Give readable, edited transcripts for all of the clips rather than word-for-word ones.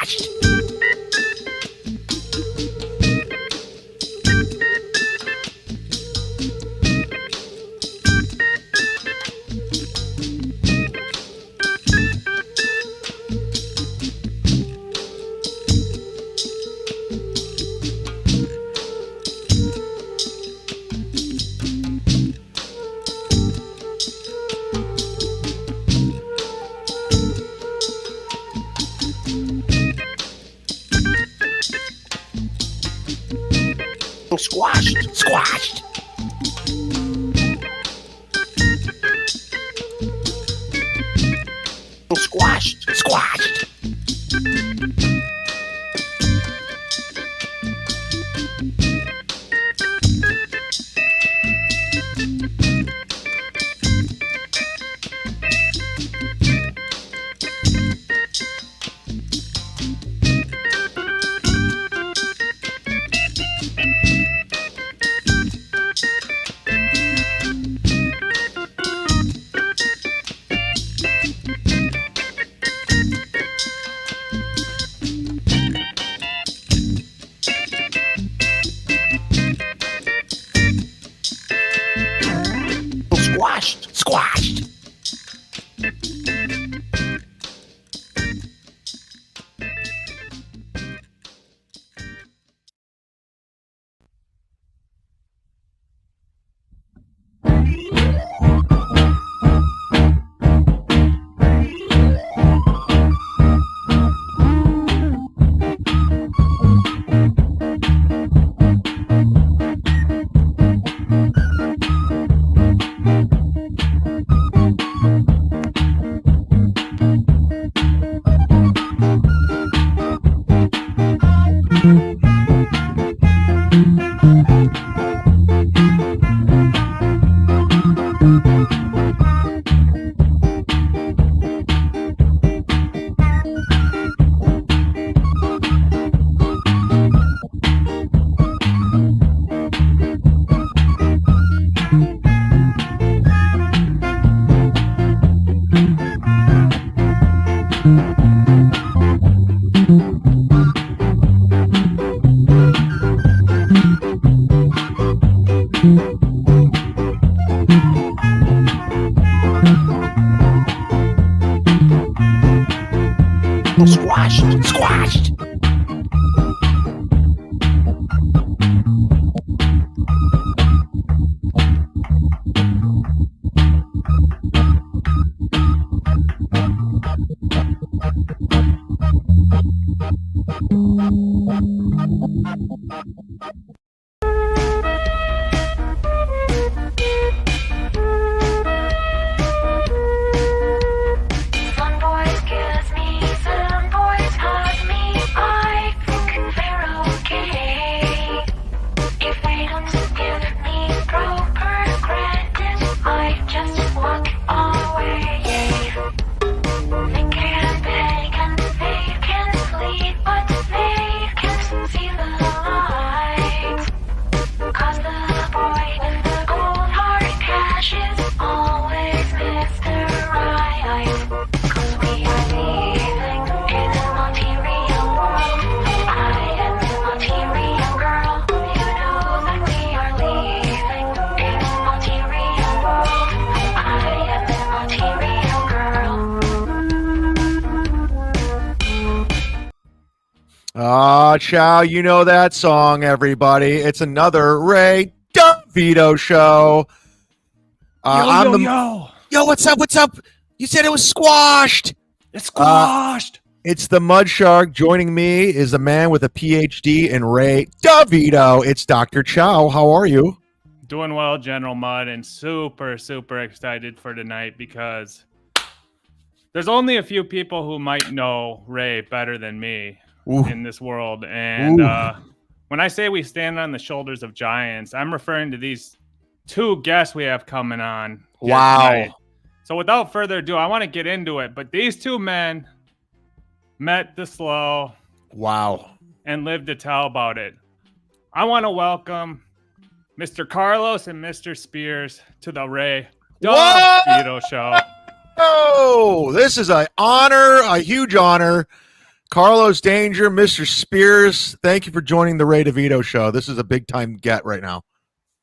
squashed. Squashed, squashed. Squashed, squashed. Squashed, squashed. Squashed, squashed. Some boys kiss me, some boys hug me. I think they're okay. If they don't give me proper credit, I just walk away. They can beg and they can plead, but they can't see the light. 'Cause the boy with the gold hard cash is always Mr. Right. 'Cause we are living in a material world. I am a material girl. You know that we are living in a material world. I am a material girl. Chow, you know that song, everybody. It's another Ray Duh-Vito show. Yo, what's up? What's up? You said it was squashed. It's squashed. It's the Mud Shark. Joining me is a man with a PhD in Ray Duh-Vito. It's Dr. Chow. How are you? Doing well, General Mud, and super, super excited for tonight because there's only a few people who might know Ray better than me Ooh. in this world. And when I say we stand on the shoulders of giants, I'm referring to these two guests we have coming on. Wow. Tonight. So without further ado, I want to get into it. But these two men met the slow. Wow. And lived to tell about it. I want to welcome Mr. Carlos and Mr. Spears to the Ray Duh-Vito show. Oh, this is an honor, a huge honor. Carlos Danger, Mr. Spears, thank you for joining the Ray Duh-Vito show. This is a big time get right now.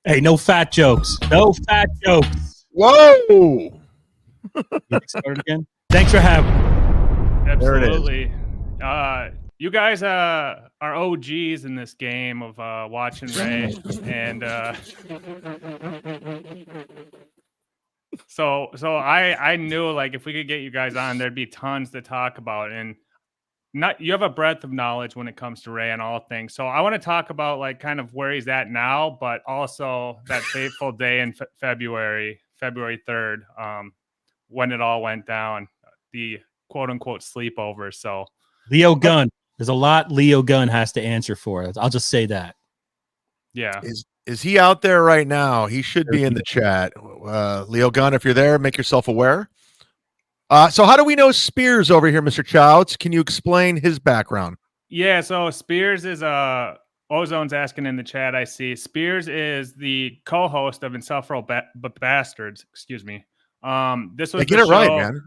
Hey, no fat jokes. No fat jokes. Whoa! Get started again. Thanks for having me. Absolutely. You guys are OGs in this game of watching Ray, and so I knew like if we could get you guys on, there'd be tons to talk about, and you have a breadth of knowledge when it comes to Ray and all things. So I want to talk about like kind of where he's at now, but also that fateful day in February 3rd, when it all went down, the quote unquote sleepover. So Leo Gunn. There's a lot Leo Gunn has to answer for. I'll just say that. yeah. Is he out there right now? He should be in the chat. Leo Gunn, if you're there, make yourself aware. So how do we know Spears over here, Mr. Chouts? Can you explain his background? Yeah, so Spears is Ozone's asking in the chat. I see Spears is the co-host of Insufferable Bastards. Excuse me. This was get it right, man.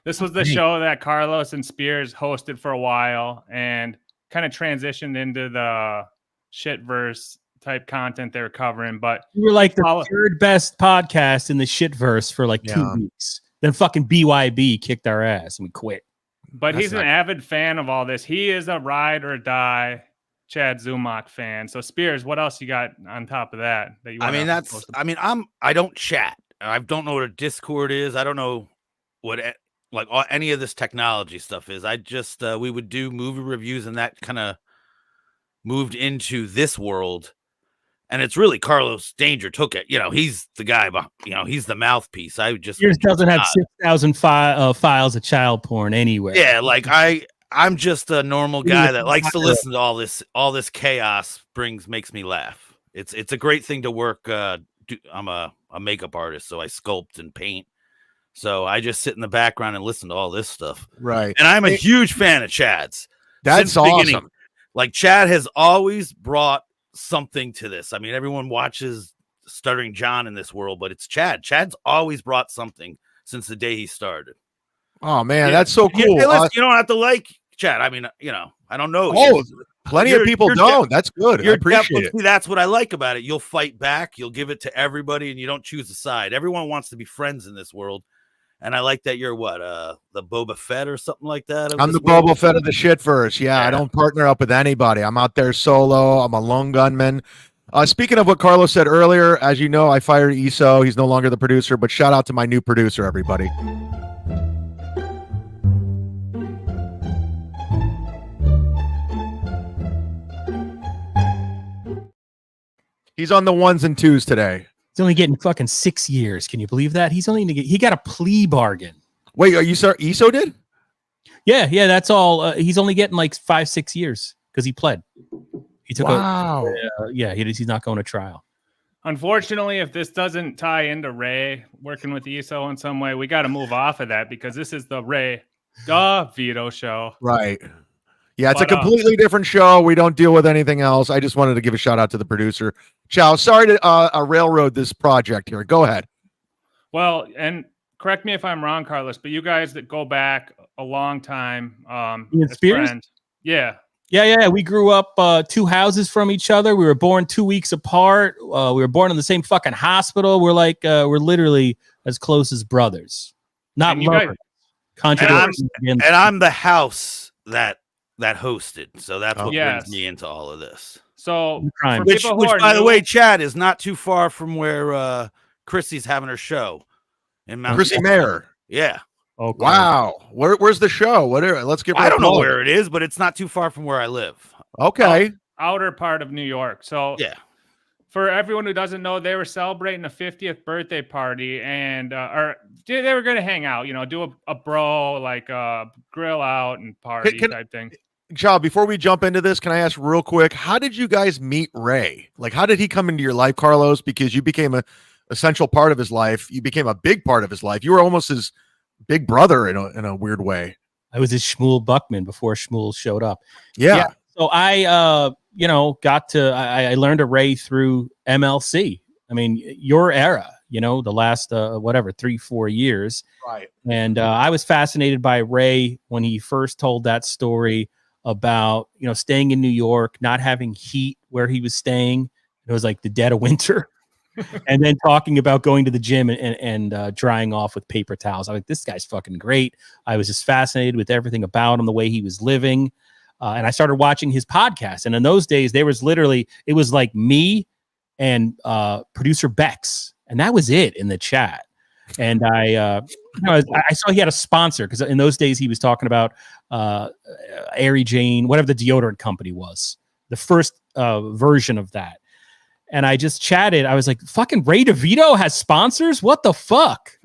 This was the show that Carlos and Spears hosted for a while and kind of transitioned into the shitverse type content they were covering. But we were like the third best podcast in the shitverse for like 2 weeks. Then fucking BYB kicked our ass and we quit. But he's an avid fan of all this. He is a ride or die Chad Zumock fan. So Spears, what else you got on top of that? You I don't chat. I don't know what a Discord is. I don't know what any of this technology stuff is. I just we would do movie reviews, and that kind of moved into this world. And it's really Carlos Danger took it. You know, he's the guy. He's the mouthpiece. I just Spears doesn't have 6,000 files of child porn anywhere. Yeah, like I'm just a normal guy that likes to listen to all this chaos makes me laugh. It's a great thing to work. I'm a makeup artist, so I sculpt and paint. So I just sit in the background and listen to all this stuff. Right. And I'm a huge fan of Chad's. That's awesome. Like Chad has always brought something to this. I mean, everyone watches Stuttering John in this world, but it's Chad. Chad's always brought something since the day he started. Oh man, that's so cool. Hey, listen, you don't have to like Chad. I mean, I don't know. Oh, plenty of people don't. That's good. I appreciate it. That's what I like about it. You'll fight back. You'll give it to everybody, and you don't choose a side. Everyone wants to be friends in this world. And I like that you're the Boba Fett or something like that. I'm the Boba Fett of the shitverse. Yeah, I don't partner up with anybody. I'm out there solo. I'm a lone gunman. Speaking of what Carlos said earlier, as you know, I fired ESO. He's no longer the producer, but shout out to my new producer, everybody. He's on the 1s and 2s today. He's only getting fucking 6 years. Can you believe that? He got a plea bargain. Wait, are you sir? ESO did? Yeah, that's all. He's only getting like 5-6 years because he pled. He took he's not going to trial. Unfortunately, if this doesn't tie into Ray working with ESO in some way, we got to move off of that because this is the Ray Duh-Vito show. Right. Yeah, it's a completely different show. We don't deal with anything else. I just wanted to give a shout out to the producer. Chow, sorry to railroad this project here. Go ahead. Well, and correct me if I'm wrong, Carlos, but you guys that go back a long time, as friends. Yeah. We grew up 2 houses from each other. We were born 2 weeks apart. We were born in the same fucking hospital. We're literally as close as brothers. Not lovers. And I'm the house that hosted. So that's what brings me into all of this. So, which by the way, Chad is not too far from where Chrissy's having her show in Mount Chrissy Mayer. Yeah. Okay. Wow. Where's the show? Let's get. I don't know where it is, but it's not too far from where I live. Okay. Outer part of New York. So yeah. For everyone who doesn't know, they were celebrating a 50th birthday party, and they were going to hang out, do a bro, like grill out and party type thing. Chow, before we jump into this, can I ask real quick, how did you guys meet Ray? Like, how did he come into your life, Carlos? Because you became an essential part of his life. You became a big part of his life. You were almost his big brother in a weird way. I was his Shmuel Buckman before Shmuel showed up. Yeah. So I learned a Ray through MLC. I mean, your era, the last, 3-4 years. Right. And I was fascinated by Ray when he first told that story about, staying in New York, not having heat where he was staying. It was like the dead of winter. And then talking about going to the gym and drying off with paper towels. I'm like, this guy's fucking great. I was just fascinated with everything about him, the way he was living. And I started watching his podcast. And in those days, it was like me and producer Bex. And that was it in the chat. And I saw he had a sponsor because in those days he was talking about Airy Jane, whatever the deodorant company was, the first version of that. And I just chatted. I was like, fucking Ray Duh-Vito has sponsors? What the fuck?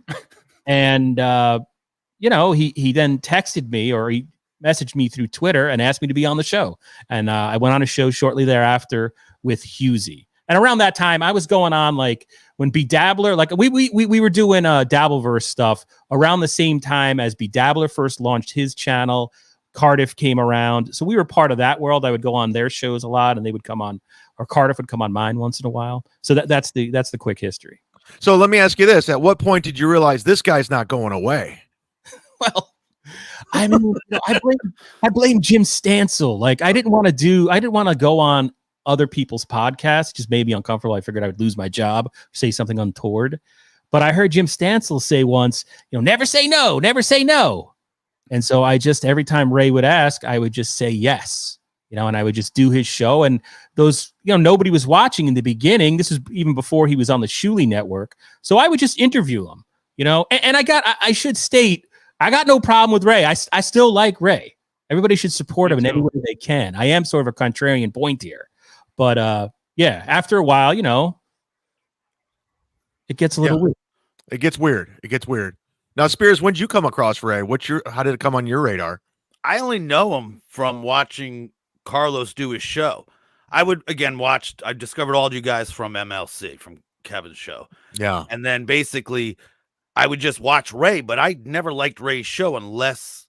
And, he then texted me, or he messaged me through Twitter and asked me to be on the show. And I went on a show shortly thereafter with Husey. And around that time, I was going on like when Bedabbler, like we were doing Dabbleverse stuff around the same time as Bedabbler first launched his channel. Cardiff came around. So we were part of that world. I would go on their shows a lot and they would come on, or Cardiff would come on mine once in a while. So that's the quick history. So let me ask you this. At what point did you realize this guy's not going away? Well, I mean, I blame Jim Stansel. Like I didn't want to go on other people's podcasts. Just made me uncomfortable. I figured I would lose my job, say something untoward. But I heard Jim Stansel say once, never say no, never say no. And so every time Ray would ask, I would just say yes, and I would just do his show. And those, nobody was watching in the beginning. This was even before he was on the Shuley network. So I would just interview him, and I should state, I got no problem with Ray. I still like Ray. Everybody should support him in any way they can. I am sort of a contrarian point here. But after a while, it gets a little weird. It gets weird. Now, Spears, when did you come across Ray? How did it come on your radar? I only know him from watching Carlos do his show. I would I discovered all you guys from MLC, from Kevin's show. Yeah. And then basically I would just watch Ray, but I never liked Ray's show unless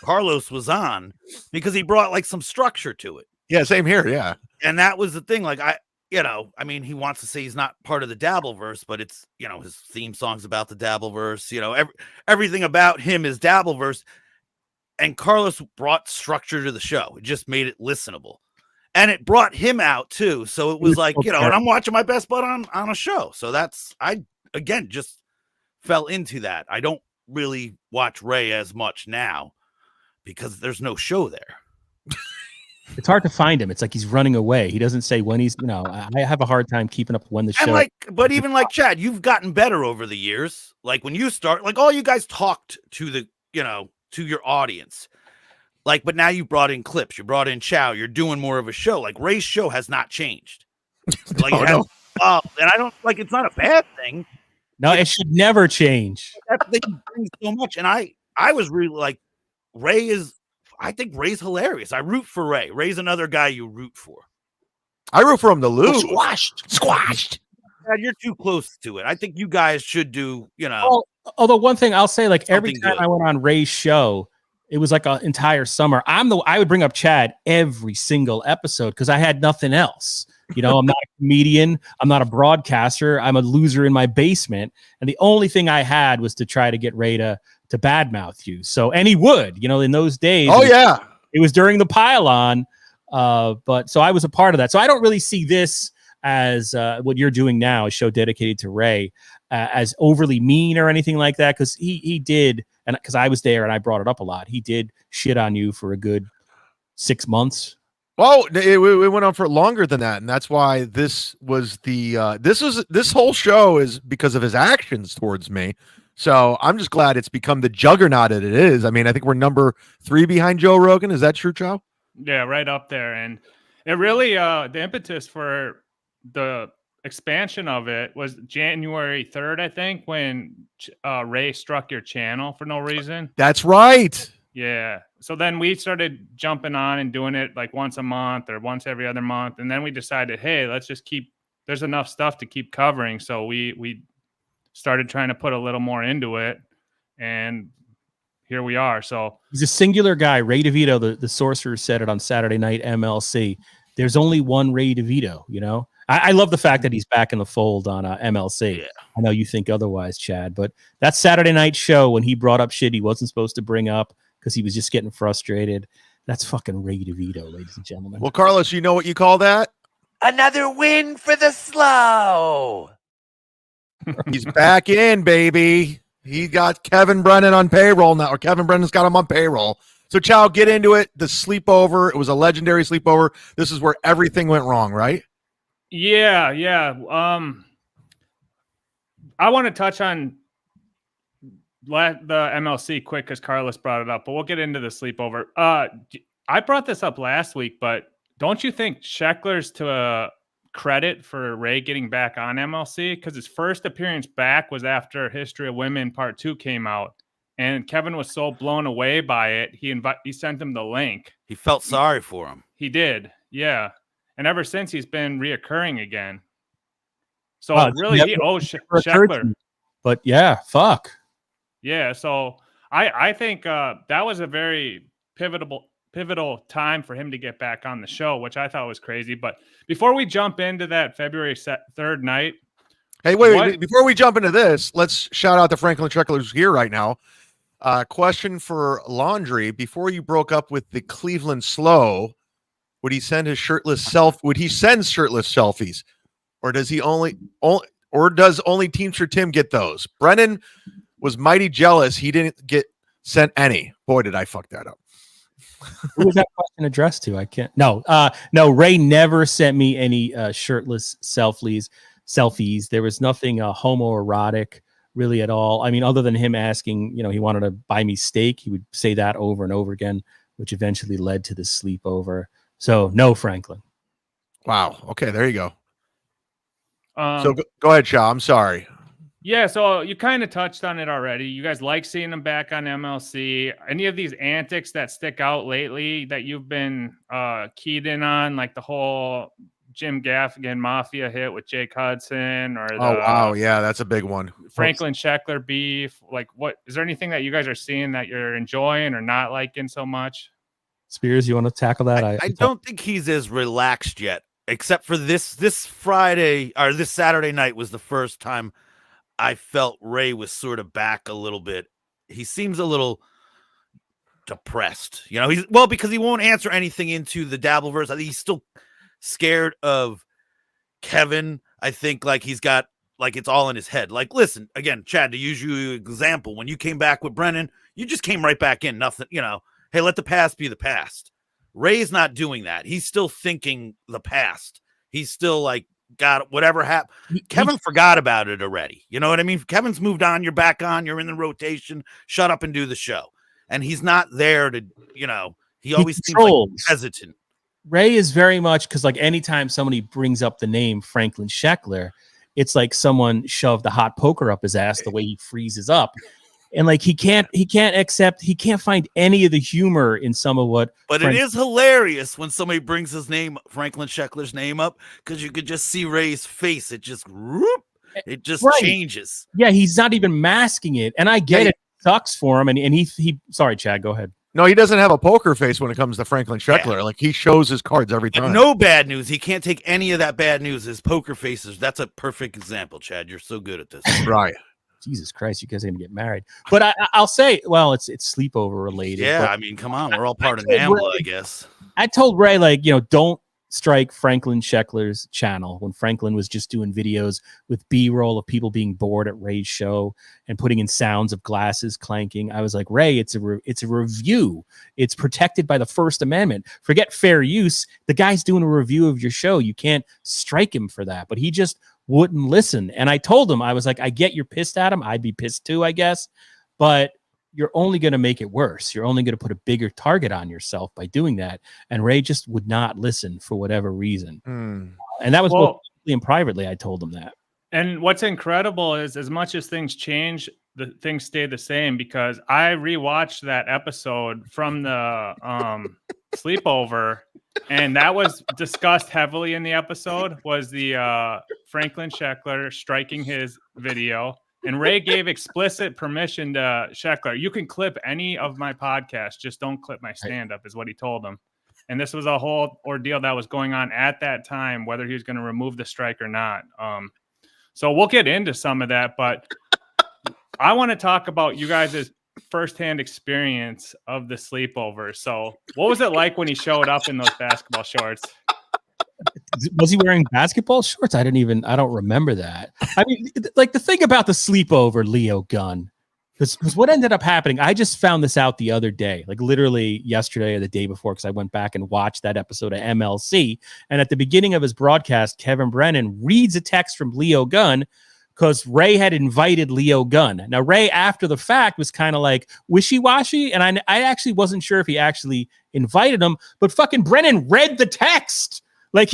Carlos was on, because he brought like some structure to it. Yeah, same here. Yeah. And that was the thing. Like he wants to say he's not part of the Dabbleverse, but it's, his theme song's about the Dabbleverse, everything about him is Dabbleverse. And Carlos brought structure to the show. It just made it listenable. And it brought him out too. So it was like, and I'm watching my best bud on a show. So I just fell into that. I don't really watch Ray as much now because there's no show there. It's hard to find him. It's like he's running away. He doesn't say when he's, I have a hard time keeping up when the show. But even like Chad, you've gotten better over the years. Like when you start, like all you guys talked to the, to your audience. Like, but now you brought in clips, you brought in Chow, you're doing more of a show. Like Ray's show has not changed. Like, and I don't like, it's not a bad thing. No, it should never change. That's the thing, he brings so much. And I was really like, I think Ray's hilarious. I root for Ray. Ray's another guy you root for. I root for him to lose. Squashed. God, you're too close to it. I think you guys should do, Although one thing I'll say, like every time I went on Ray's show, it was like an entire summer. I would bring up Chad every single episode because I had nothing else. I'm not a comedian. I'm not a broadcaster. I'm a loser in my basement. And the only thing I had was to try to get Ray to badmouth you. So, and he would, in those days. Oh, yeah. It was during the pile-on. But so I was a part of that. So I don't really see this as what you're doing now, a show dedicated to Ray, as overly mean or anything like that. Because he did, and because I was there and I brought it up a lot, he did shit on you for a good 6 months. Well, it went on for longer than that, and that's why this was this whole show is because of his actions towards me. So I'm just glad it's become the juggernaut that it is. I mean, I think we're number 3 behind Joe Rogan. Is that true, Chow? Yeah, right up there. And it really, the impetus for the expansion of it was January 3rd, I think, when Ray struck your channel for no reason. That's right. Yeah. So then we started jumping on and doing it like once a month or once every other month. And then we decided, hey, let's just there's enough stuff to keep covering. So we started trying to put a little more into it. And here we are. So he's a singular guy. Ray Duh-Vito, the sorcerer, said it on Saturday Night MLC. There's only one Ray Duh-Vito, I love the fact that he's back in the fold on MLC. Yeah. I know you think otherwise, Chad, but that Saturday night show when he brought up shit he wasn't supposed to bring up because he was just getting frustrated. That's fucking Ray DeVito, ladies and gentlemen. Well, Carlos, you know what you call that? Another win for the slow. He's back in, baby. He got Kevin Brennan on payroll now, or Kevin Brennan's got him on payroll. So, Chow, get into it. The sleepover, it was a legendary sleepover. This is where everything went wrong, right? Yeah. I want to touch on the MLC quick because Carlos brought it up, but we'll get into the sleepover. I brought this up last week, but don't you think Sheckler's to credit for Ray getting back on MLC? Because his first appearance back was after History of Women Part 2 came out, and Kevin was so blown away by it, he sent him the link. He felt sorry for him. He did, yeah. And ever since, he's been reoccurring again. So Wow, really, he owes Sheckler. But yeah, fuck. Yeah, so I think that was a very pivotal time for him to get back on the show, which I thought was crazy. But before we jump into that February 3rd night. Hey, wait, before we jump into this, let's shout out to Franklin Sheckler, who's here right now. Question for Laundry. Before you broke up with the Cleveland Slow, would he send shirtless selfies? Or does he only Teamster Tim get those? Brennan was mighty jealous. He didn't get sent any. Boy, did I fuck that up. Who was that question addressed to? I can't. No, Ray never sent me any shirtless selfies. There was nothing homoerotic really at all. I mean, other than him asking, he wanted to buy me steak. He would say that over and over again, which eventually led to the sleepover. So no, Franklin. Wow. Okay, there you go. So go ahead, Shaw. I'm sorry. Yeah, so you kind of touched on it already. You guys like seeing him back on MLC. Any of these antics that stick out lately that you've been keyed in on, like the whole Jim Gaffigan Mafia hit with Jake Hudson, or wow, yeah, that's a big one. Franklin Sheckler beef. Like, what is there anything that you guys are seeing that you're enjoying or not liking so much? Spears, you want to tackle that? I don't think he's as relaxed yet, except for this Friday or this Saturday night was the first time I felt Ray was sort of back a little bit. He seems a little depressed, because he won't answer anything into the Dabbleverse. I think he's still scared of Kevin. I think he's got it's all in his head. Listen, again, Chad, to use you as an example, when you came back with Brennan, you just came right back in. Nothing, hey, let the past be the past. Ray's not doing that. He's still thinking the past. He's still got whatever happened. Kevin forgot about it already. You know what I mean? Kevin's moved on. You're back on. You're in the rotation. Shut up and do the show. And he's not there to, he always seems hesitant. Ray is very much because anytime somebody brings up the name Franklin Sheckler, it's like someone shoved a hot poker up his ass the way he freezes up. And he can't find any of the humor in some of what. But it is hilarious when somebody brings his name, Franklin Sheckler's name up, because you could just see Ray's face. It just changes. Yeah, he's not even masking it, and I get it sucks for him. And he. Sorry, Chad, go ahead. No, he doesn't have a poker face when it comes to Franklin Sheckler. Yeah. He shows his cards every time. No bad news. He can't take any of that bad news. His poker faces. That's a perfect example, Chad. You're so good at this. Right. Jesus Christ, you guys are gonna get married. But I'll say, well, it's sleepover related. Yeah, I mean, come on, we're all part of NAMBLA, I guess. I told Ray, don't strike Franklin Sheckler's channel when Franklin was just doing videos with B-roll of people being bored at Ray's show and putting in sounds of glasses clanking. I was like, Ray, it's a review. It's protected by the First Amendment. Forget fair use. The guy's doing a review of your show. You can't strike him for that. But he just wouldn't listen. And I told him, I was like, I get you're pissed at him. I'd be pissed too, I guess. But you're only going to make it worse. You're only going to put a bigger target on yourself by doing that. And Ray just would not listen for whatever reason. And that was both publicly and privately. I told him that. And what's incredible is as much as things change, the things stay the same, because I rewatched that episode from the sleepover, and that was discussed heavily in the episode, was the Franklin Sheckler striking his video. And Ray gave explicit permission to Sheckler. You can clip any of my podcasts, just don't clip my stand-up, is what he told him. And this was a whole ordeal that was going on at that time, whether he was going to remove the strike or not. So we'll get into some of that, but I want to talk about you guys' firsthand experience of the sleepover. So what was it like when he showed up in those basketball shorts? Was he wearing basketball shorts? I don't remember that. I mean, like the thing about the sleepover, Leo Gunn, because what ended up happening, I just found this out the other day, like literally yesterday or the day before, because I went back and watched that episode of MLC. And at the beginning of his broadcast, Kevin Brennan reads a text from Leo Gunn because Ray had invited Leo Gunn. Now, Ray, after the fact, was kind of like wishy-washy, and I actually wasn't sure if he actually invited him, but fucking Brennan read the text. Like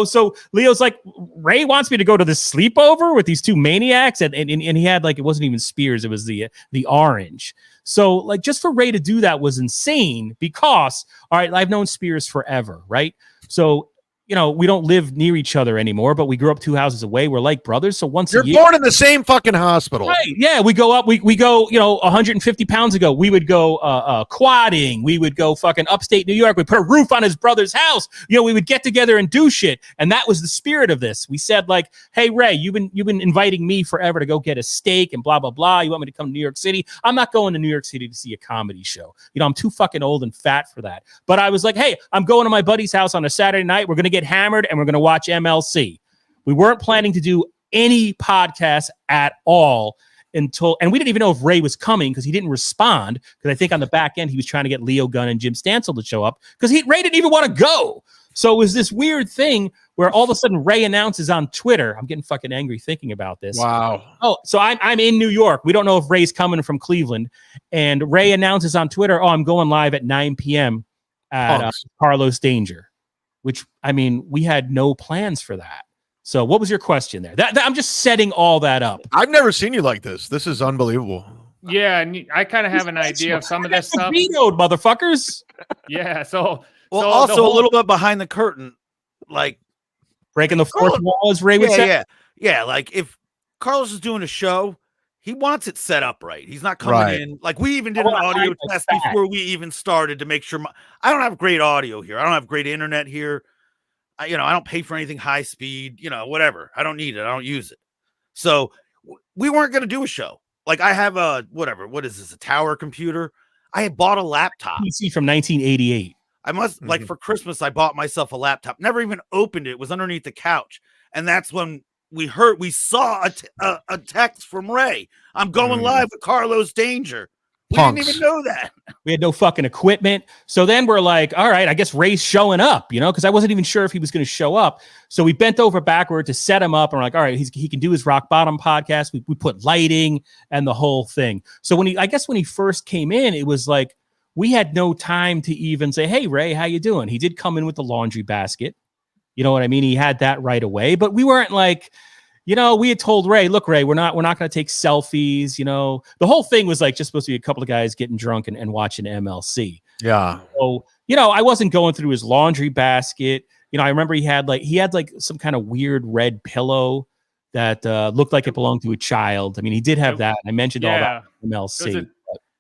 so Leo's like, Ray wants me to go to this sleepover with these two maniacs, and he had like, it wasn't even Spears, it was the orange. So like, just for Ray to do that was insane because, all right, I've known Spears forever, right? So we don't live near each other anymore, but we grew up 2 houses away. We're like brothers. So once You're a year, born in the same fucking hospital. right? Yeah, we go up. We go. 150 pounds ago, we would go quadding. We would go fucking upstate New York. We put a roof on his brother's house. We would get together and do shit. And that was the spirit of this. We said like, hey Ray, you've been inviting me forever to go get a steak and blah blah blah. You want me to come to New York City? I'm not going to New York City to see a comedy show. I'm too fucking old and fat for that. But I was like, hey, I'm going to my buddy's house on a Saturday night. We're gonna get hammered and we're gonna watch MLC. We weren't planning to do any podcast at all and we didn't even know if Ray was coming because he didn't respond, because I think on the back end he was trying to get Leo Gunn and Jim Stansel to show up because Ray didn't even want to go. So it was this weird thing where all of a sudden Ray announces on Twitter, I'm getting fucking angry thinking about this. Wow. Oh, so I'm in New York. We don't know if Ray's coming from Cleveland. And Ray announces on Twitter, I'm going live at 9 p.m. at Carlos Danger, which, I mean, we had no plans for that. So what was your question there? I'm just setting all that up. I've never seen you like this. This is unbelievable. Yeah, and I kind of have an idea of some of this stuff. Vetoed, motherfuckers. Yeah, so also a little bit behind the curtain, like breaking the fourth wall, as Ray would say. Yeah. Like if Carlos is doing a show, he wants it set up right. He's not coming in. Like we even did an audio test before we even started to make sure. I don't have great audio here. I don't have great internet here. I don't pay for anything high speed. Whatever. I don't need it. I don't use it. So we weren't going to do a show. Like I have a what is this? A tower computer. I had bought a laptop. PC from 1988. I must like for Christmas, I bought myself a laptop, never even opened it. It was underneath the couch. And that's when we saw a text from Ray. I'm going live with Carlos Danger. We didn't even know that. We had no fucking equipment. So then we're like, all right, I guess Ray's showing up, because I wasn't even sure if he was going to show up. So we bent over backward to set him up. And we're like, all right, he can do his Rock Bottom podcast. We put lighting and the whole thing. So when he first came in, it was like, we had no time to even say, hey, Ray, how you doing? He did come in with the laundry basket. You know what I mean? He had that right away, but we weren't like, we had told Ray, look, Ray, we're not going to take selfies. The whole thing was like just supposed to be a couple of guys getting drunk and watching MLC. Yeah. So, I wasn't going through his laundry basket. I remember he had some kind of weird red pillow that looked like it belonged to a child. I mean, he did have that. I mentioned all that in MLC.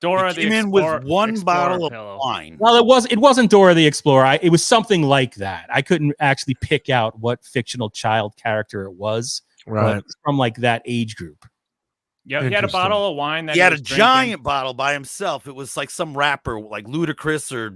Dora the Explorer, came in with one bottle pillow. of wine. Well, it wasn't Dora the Explorer. It was something like that. I couldn't actually pick out what fictional child character it was. Right. From like that age group. Yeah, he had a bottle of wine. That he had a drinking. giant bottle by himself. It was like some rapper, like Ludacris or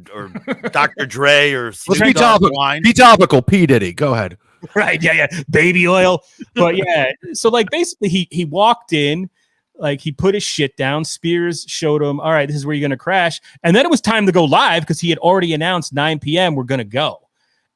Dr. Dre or Let's be topical. Wine. Be topical. P. Diddy. Go ahead. Right. Yeah. Baby oil. But yeah. So like basically he walked in, like he put his shit down. Spears showed him, all right, this is where you're going to crash. And then it was time to go live because he had already announced 9 p.m. we're going to go.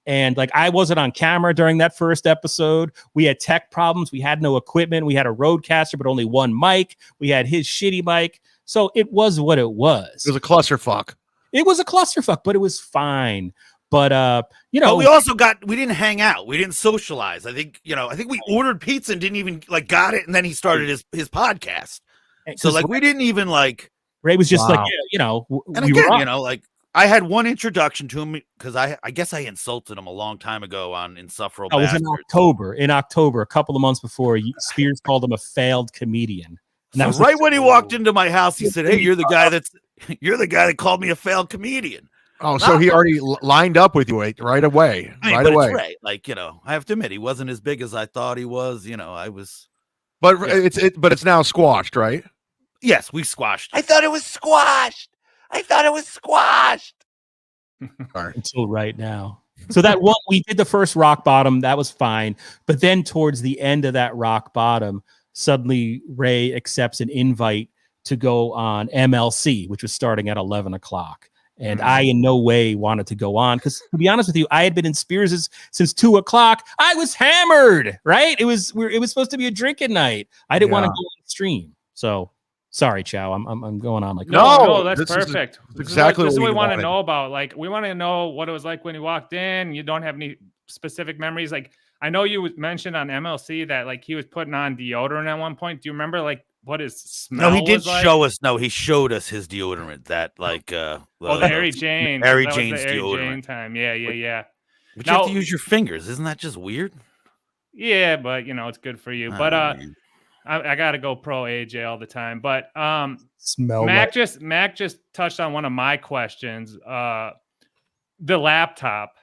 And like I wasn't on camera during that first episode. We had tech problems. We had no equipment. We had a Rodecaster, but only one mic. We had his shitty mic. So it was what it was. It was a clusterfuck. It was a clusterfuck, but it was fine. But But we also we didn't hang out. We didn't socialize. I think we ordered pizza and didn't even got it. And then he started his podcast. So like we didn't even like. Ray was just like, and again, I had one introduction to him because I guess I insulted him a long time ago on Insufferable. It was in October, a couple of months before. Spears called him a failed comedian. And that was right when he walked into my house. He said, "Hey, you're the guy that called me a failed comedian." Oh, so he already lined up with you right away. I mean, right but away. it's Ray. Like, I have to admit, he wasn't as big as I thought he was. I was. But Yeah. it's now squashed, right? Yes, we squashed. I thought it was squashed. Until right now. So that one, we did the first rock bottom, that was fine. But then towards the end of that rock bottom, suddenly Ray accepts an invite to go on MLC, which was starting at 11 o'clock. And I in no way wanted to go on because, to be honest with you, I had been in Spears's since 2 o'clock. I was hammered, right? It was supposed to be a drinking night. I didn't want to go on the stream. So sorry, Chow. I'm going on like No, that's perfect. Exactly this is what we want to wanted. know about. Like, we want to know what it was like when you walked in. You don't have any specific memories. Like, I know you mentioned on MLC that like he was putting on deodorant at one point. Do you remember like what his smell? No, he did was like? show us. No, he showed us his deodorant. That like the Harry Jane's. Harry That was Jane's the Harry deodorant. Jane time. Yeah. But you have to use your fingers. Isn't that just weird? Yeah, but it's good for you. But I gotta go pro AJ all the time. But smell. Mac just touched on one of my questions. The laptop.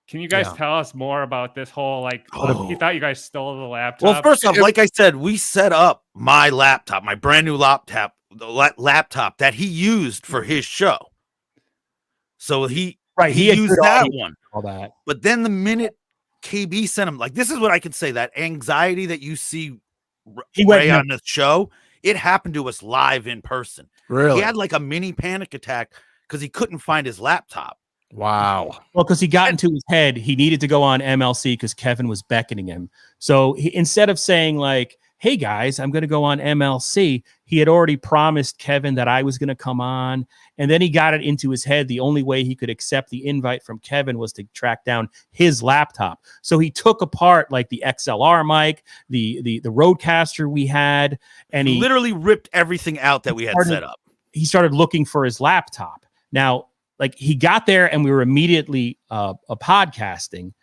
Can you guys tell us more about this whole like? He thought you guys stole the laptop. Well, first off, like I said, we set up my laptop, my brand new laptop, laptop that he used for his show. So he used that one. All that. But then the minute KB sent him, like, this is what I can say, that anxiety that you see Ray on the show, it happened to us live in person. Really? He had like a mini panic attack because he couldn't find his laptop. Wow. Well, because he got into his head, he needed to go on MLC because Kevin was beckoning him. So instead of saying like, hey guys, I'm going to go on MLC, he had already promised Kevin that I was going to come on. And then he got it into his head. The only way he could accept the invite from Kevin was to track down his laptop. So he took apart like the XLR mic, the Rodecaster we had, and he literally ripped everything out that we had set up. He started looking for his laptop. Now, like he got there and we were immediately podcasting,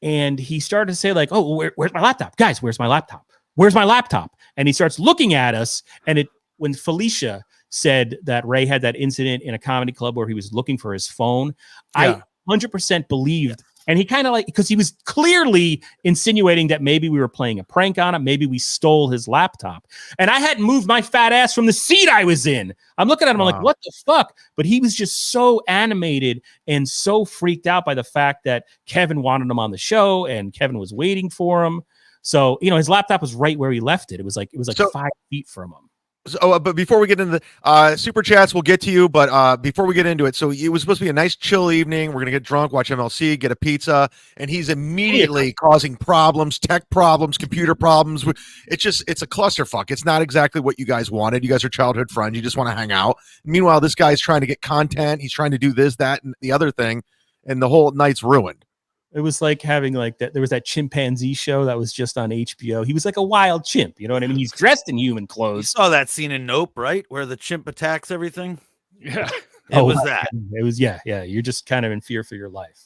and he started to say like, oh, where's my laptop? Guys, where's my laptop? Where's my laptop? And he starts looking at us. And when Felicia said that Ray had that incident in a comedy club where he was looking for his phone, I 100% believed. And he kind of like, because he was clearly insinuating that maybe we were playing a prank on him. Maybe we stole his laptop. And I hadn't moved my fat ass from the seat I was in. I'm looking at him, I'm like, what the fuck? But he was just so animated and so freaked out by the fact that Kevin wanted him on the show and Kevin was waiting for him. So, his laptop was right where he left it. It was like 5 feet from him. So, but before we get into the super chats, we'll get to you. But before we get into it, so it was supposed to be a nice chill evening. We're gonna get drunk, watch MLC, get a pizza, and he's immediately causing problems, tech problems, computer problems. It's a clusterfuck. It's not exactly what you guys wanted. You guys are childhood friends. You just want to hang out. Meanwhile, this guy's trying to get content. He's trying to do this, that, and the other thing, and the whole night's ruined. It was like having like that. There was that chimpanzee show that was just on HBO. He was like a wild chimp. You know what I mean? He's dressed in human You clothes. saw that scene in Nope, right? Where the chimp attacks everything. Yeah. It was that. It was, yeah. You're just kind of in fear for your life.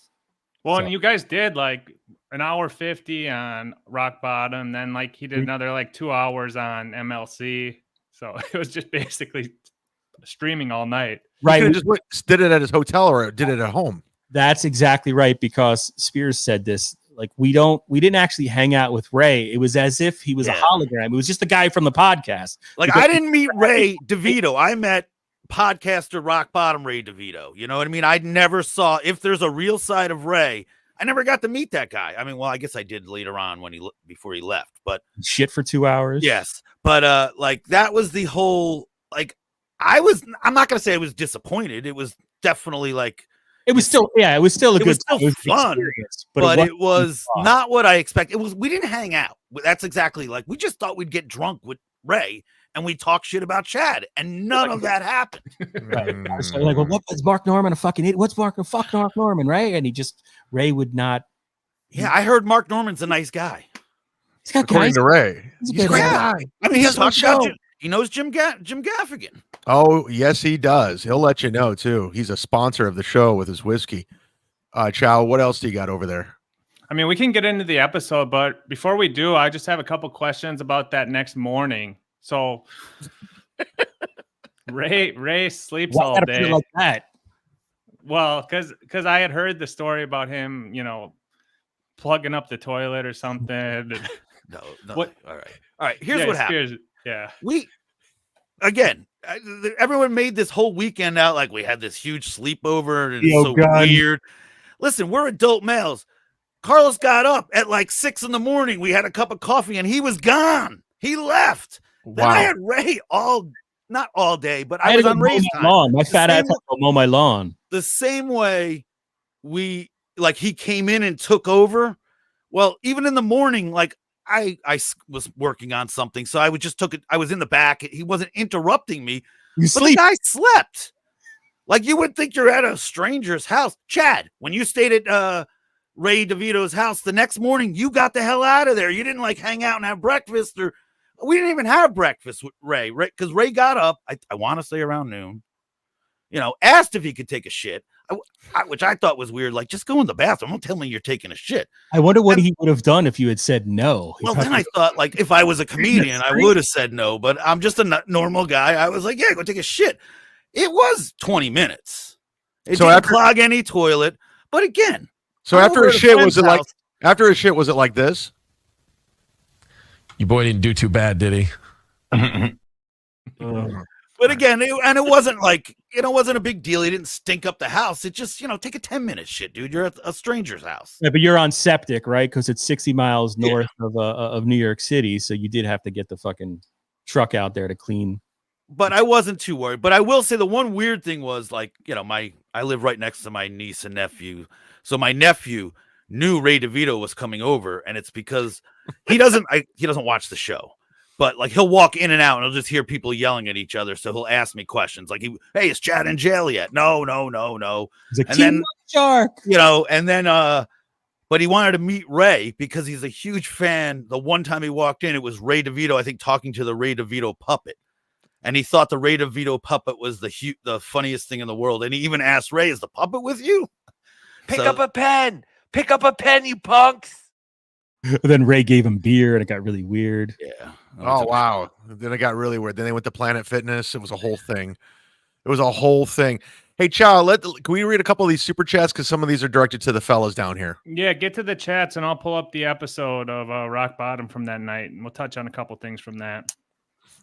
Well, and you guys did like an hour 50 on Rock Bottom. Then like he did another like 2 hours on MLC. So it was just basically streaming all night. Right. He just did it at his hotel or did it at home. That's exactly right, because Spears said this. Like we didn't actually hang out with Ray. It was as if he was a hologram. It was just the guy from the podcast. Like I didn't meet Ray Duh-Vito. I met podcaster Rock Bottom Ray Duh-Vito. You know what I mean? I never saw, if there's a real side of Ray, I never got to meet that guy. I mean, well, I guess I did later on before he left, but shit for 2 hours. Yes. But like that was the whole, like I'm not going to say I was disappointed. It was definitely like, it was still a good fun, but it was not what I expected. We didn't hang out. That's exactly like, we just thought we'd get drunk with Ray and we talk shit about Chad, and none of that happened. Right. So like, well, what is Mark Norman a fucking idiot? What's Mark Norman, right? And Ray would not. Yeah, I heard Mark Norman's a nice guy. He's got according to Ray. He's a good guy. I mean, he knows Jim Gaffigan. Oh, yes, he does. He'll let you know, too. He's a sponsor of the show with his whiskey. Chow, what else do you got over there? I mean, we can get into the episode, but before we do, I just have a couple questions about that next morning. So Ray sleeps all day. Like that? Well, because I had heard the story about him, plugging up the toilet or something. No. What? All right. Here's Yeah, what happened. Spears, yeah. Everyone made this whole weekend out like we had this huge sleepover and it's Yo, so gun. weird. Listen, we're adult males. Carlos got up at like 6 a.m. We had a cup of coffee and he was gone. He left. Then I had Ray not all day, but I was on Ray's time. Lawn. My fat ass had to go mow my lawn. The same way he came in and took over. Well, even in the morning, like I was working on something, so I would just took it. I was in the back. He wasn't interrupting me. But the guy slept. Like you would think you're at a stranger's house. Chad, when you stayed at Ray Duh-Vito's house the next morning, you got the hell out of there. You didn't like hang out and have breakfast, or we didn't even have breakfast with Ray, because Ray got up. I want to say around noon. Asked if he could take a shit, which I thought was weird. Like, just go in the bathroom. Don't tell me you're taking a shit. I wonder what he would have done if you had said no. Well, then I thought, like, if I was a comedian, I would have said no, but I'm just a normal guy. I was like, yeah, go take a shit. It was 20 minutes. It didn't clog any toilet. But again, so after a shit, was it like this? Your boy didn't do too bad, did he? But again, it wasn't like, it wasn't a big deal. He didn't stink up the house. It just, take a 10-minute shit, dude. You're at a stranger's house. Yeah, but you're on septic, right? Because it's 60 miles north of New York City. So you did have to get the fucking truck out there to clean. But I wasn't too worried. But I will say the one weird thing was, like, I live right next to my niece and nephew. So my nephew knew Ray Duh-Vito was coming over. And it's because he doesn't watch the show. But like he'll walk in and out and he'll just hear people yelling at each other. So he'll ask me questions like, hey, is Chad in jail yet? No. He's a shark. But he wanted to meet Ray because he's a huge fan. The one time he walked in, it was Ray Duh-Vito, I think, talking to the Ray Duh-Vito puppet. And he thought the Ray Duh-Vito puppet was the funniest thing in the world. And he even asked Ray, is the puppet with you? Pick up a pen, you punks. Then Ray gave him beer and it got really weird. Yeah. Oh, wow. Then it got really weird. Then they went to Planet Fitness. It was a whole thing. Hey, Chow, can we read a couple of these super chats? Because some of these are directed to the fellas down here. Yeah, get to the chats and I'll pull up the episode of Rock Bottom from that night. And we'll touch on a couple things from that.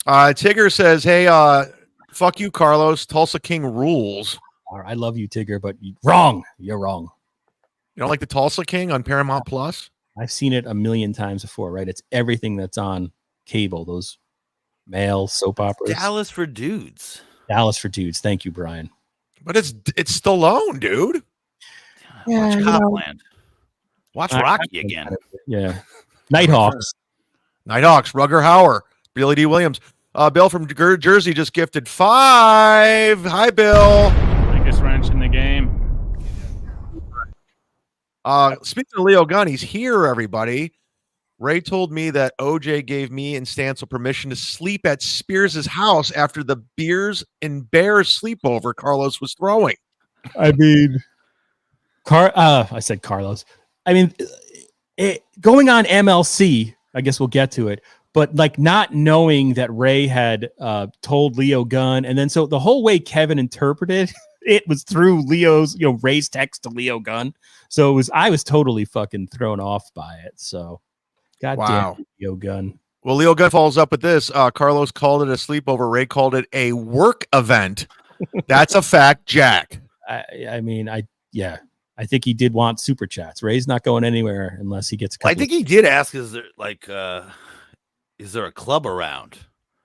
Tigger says, hey, fuck you, Carlos. Tulsa King rules. I love you, Tigger, but wrong. You're wrong. You don't like the Tulsa King on Paramount Plus? I've seen it a million times before, right? It's everything that's on cable, those male soap operas. Dallas for dudes. Thank you, Brian. But it's Stallone, dude. Watch Copland. Watch Rocky again. Yeah. Nighthawks. Rugger Hauer. Billy D. Williams. Bill from Jersey just gifted 5. Hi, Bill. Biggest wrench in the game. Speaking of Leo Gunn, he's here, everybody. Ray told me that OJ gave me and Stancil permission to sleep at Spears' house after the Beers and Bears sleepover Carlos was throwing. I mean, I said Carlos. I mean, going on MLC, I guess we'll get to it, but like not knowing that Ray had told Leo Gunn. And then so the whole way Kevin interpreted it was through Ray's text to Leo Gunn. So I was totally fucking thrown off by it. So God damn it, Leo Gunn. Well, Leo Gunn follows up with this. Carlos called it a sleepover. Ray called it a work event. That's a fact, Jack. I think he did want super chats. Ray's not going anywhere unless he gets. I think he did ask, is there a club around?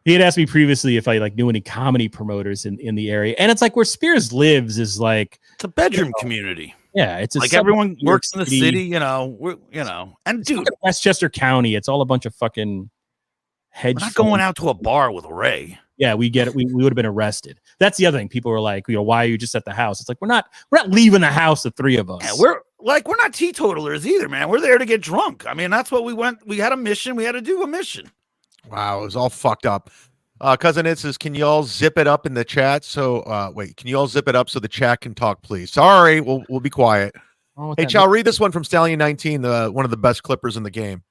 He had asked me previously if I knew any comedy promoters in the area, and it's like where Spears lives is like it's a bedroom community. Yeah, it's like everyone works in the city, and dude, Westchester County, it's all a bunch of fucking hedge. We're not going out to a bar with Ray. Yeah, we get it. We would have been arrested. That's the other thing. People were like, why are you just at the house? It's like we're not leaving the house, the three of us. Yeah, we're not teetotalers either, man. We're there to get drunk. I mean, that's what we went. We had a mission. We had to do a mission. Wow, it was all fucked up. Cousin It says, can you all zip it up in the chat? So can you all zip it up so the chat can talk, please? Sorry, we'll be quiet. Hey, Chow, read this one from Stallion 19, one of the best clippers in the game.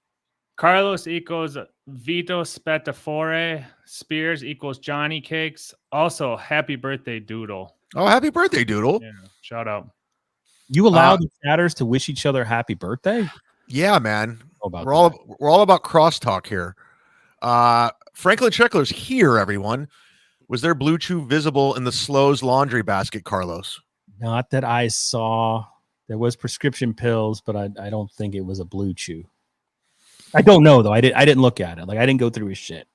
Carlos equals Vito Spetafore. Spears equals Johnny Cakes. Also, happy birthday, Doodle. Oh, happy birthday, Doodle. Yeah, shout out. You allow the chatters to wish each other happy birthday? Yeah, man. About We're all about crosstalk here. Franklin Checkler's here, everyone. Was there Blue Chew visible in the Slows laundry basket, Carlos? Not that I saw. There was prescription pills, but I don't think it was a Blue Chew. I don't know though. I didn't look at it. Like I didn't go through his shit.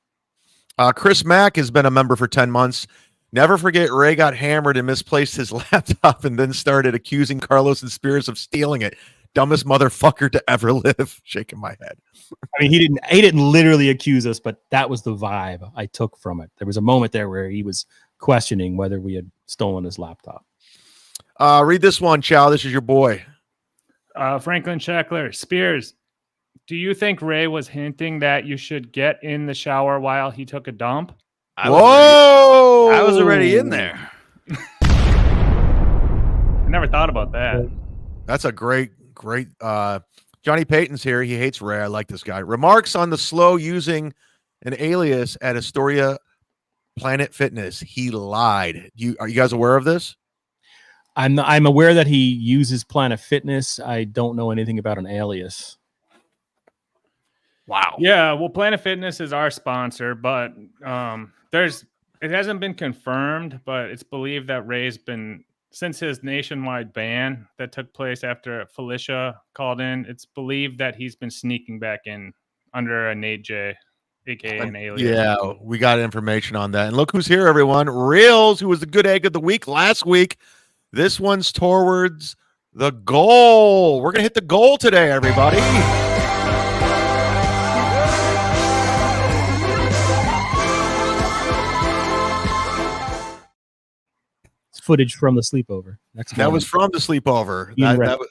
Chris Mack has been a member for 10 months. Never forget Ray got hammered and misplaced his laptop and then started accusing Carlos and Spears of stealing it. Dumbest motherfucker to ever live. Shaking my head. I mean, he didn't literally accuse us, but that was the vibe I took from it. There was a moment there where he was questioning whether we had stolen his laptop. Read this one, Chow. This is your boy. Franklin Checkler, Spears, do you think Ray was hinting that you should get in the shower while he took a dump? I Whoa! was already in there. I never thought about that. That's a great. Johnny Payton's here. He hates Ray. I like this guy. Remarks on the slow using an alias at Astoria Planet Fitness. He lied. Are you guys aware of this? I'm aware that he uses Planet Fitness. I don't know anything about an alias. Wow. Yeah, well, Planet Fitness is our sponsor, but it hasn't been confirmed, but it's believed that Ray's been, since his nationwide ban that took place after Felicia called in, it's believed that he's been sneaking back in under a Nate J, aka an alias. Yeah, we got information on that. And look who's here, everyone. Reels, who was the good egg of the week last week. This one's towards the goal. We're going to hit the goal today, everybody. Footage from the sleepover. That was from the sleepover. That was,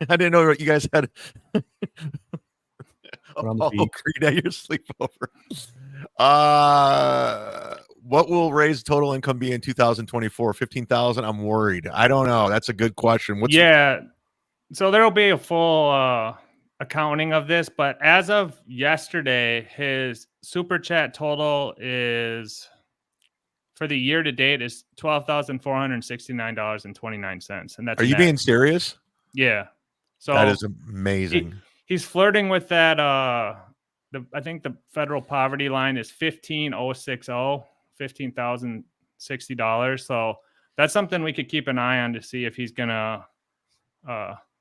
I didn't know what you guys had. Creed at your sleepover. What will Ray's total income be in 2024? 15,000. I'm worried. I don't know. That's a good question. So there will be a full accounting of this, but as of yesterday, his super chat total is, for the year to date, is $12,469.29, and that's. Are you being serious? Yeah. So that is amazing. He's flirting with that. I think the federal poverty line is $15,060. So that's something we could keep an eye on to see if he's gonna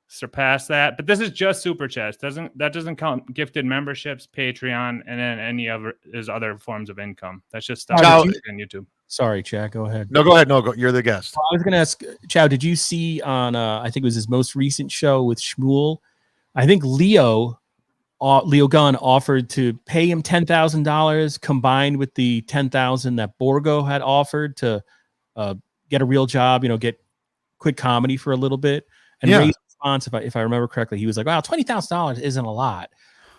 surpass that. But this is just super chats. That doesn't count gifted memberships, Patreon, and then any of his other forms of income. That's just stuff on YouTube. Sorry, Chad. Go ahead. No, go ahead. No, go. You're the guest. I was going to ask, Chow, did you see on, I think it was his most recent show with Shmuel, I think Leo Gunn offered to pay him $10,000 combined with the $10,000 that Borgo had offered to get a real job, quit comedy for a little bit. And Ray's response, if I remember correctly, he was like, wow, $20,000 isn't a lot.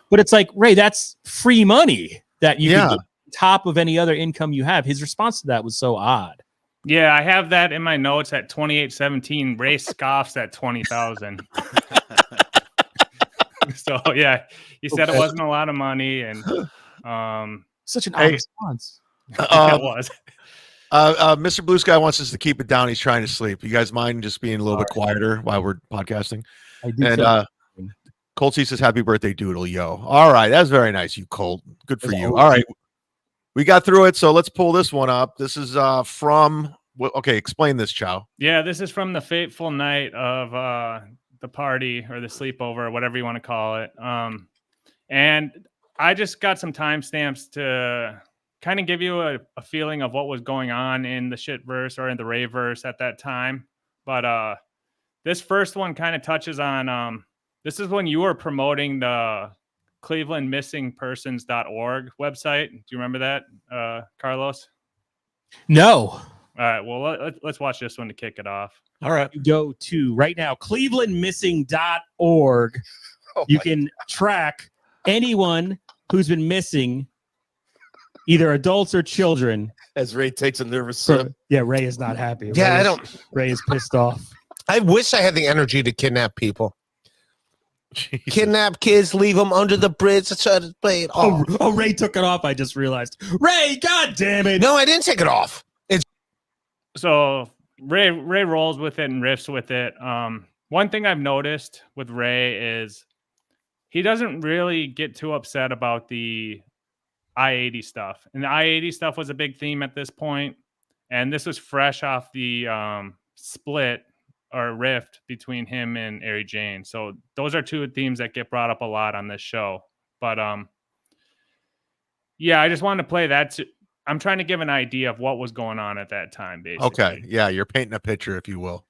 But it's like, Ray, that's free money that you can get top of any other income you have. His response to that was so odd. Yeah, I have that in my notes at 2817. Ray scoffs at 20,000. So yeah, he said it wasn't a lot of money, and such an odd response. It was. Mr. Blue Sky wants us to keep it down. He's trying to sleep. You guys mind just being a little bit quieter while we're podcasting? I do. And Colt C says, "Happy birthday, Doodle, yo." All right, that's very nice, you Colt. Good for you. All right. We got through it, so let's pull this one up. This is from. Okay, explain this, Chow. Yeah, this is from the fateful night of the party or the sleepover, or whatever you want to call it. And I just got some timestamps to kind of give you a feeling of what was going on in the shit verse or in the Ray verse at that time. But this first one kind of touches on. This is when you were promoting the ClevelandMissingPersons.org website. Do you remember that, Carlos? No. All right. Well, let's watch this one to kick it off. All right. You go to right now, ClevelandMissing.org. You can track anyone who's been missing, either adults or children. As Ray takes a nervous sip. Yeah, Ray is not happy. Ray is pissed off. I wish I had the energy to kidnap people. Jesus. Kidnap kids, leave them under the bridge. Let's try to play it off. Oh, Ray took it off. I just realized. Ray, God damn it. No, I didn't take it off. So Ray rolls with it and riffs with it. One thing I've noticed with Ray is he doesn't really get too upset about the I-80 stuff. And the I-80 stuff was a big theme at this point. And this was fresh off the split or rift between him and Ari Jane. So those are two themes that get brought up a lot on this show. But yeah, I just wanted to play that. I'm trying to give an idea of what was going on at that time, basically. Okay. Yeah, you're painting a picture, if you will.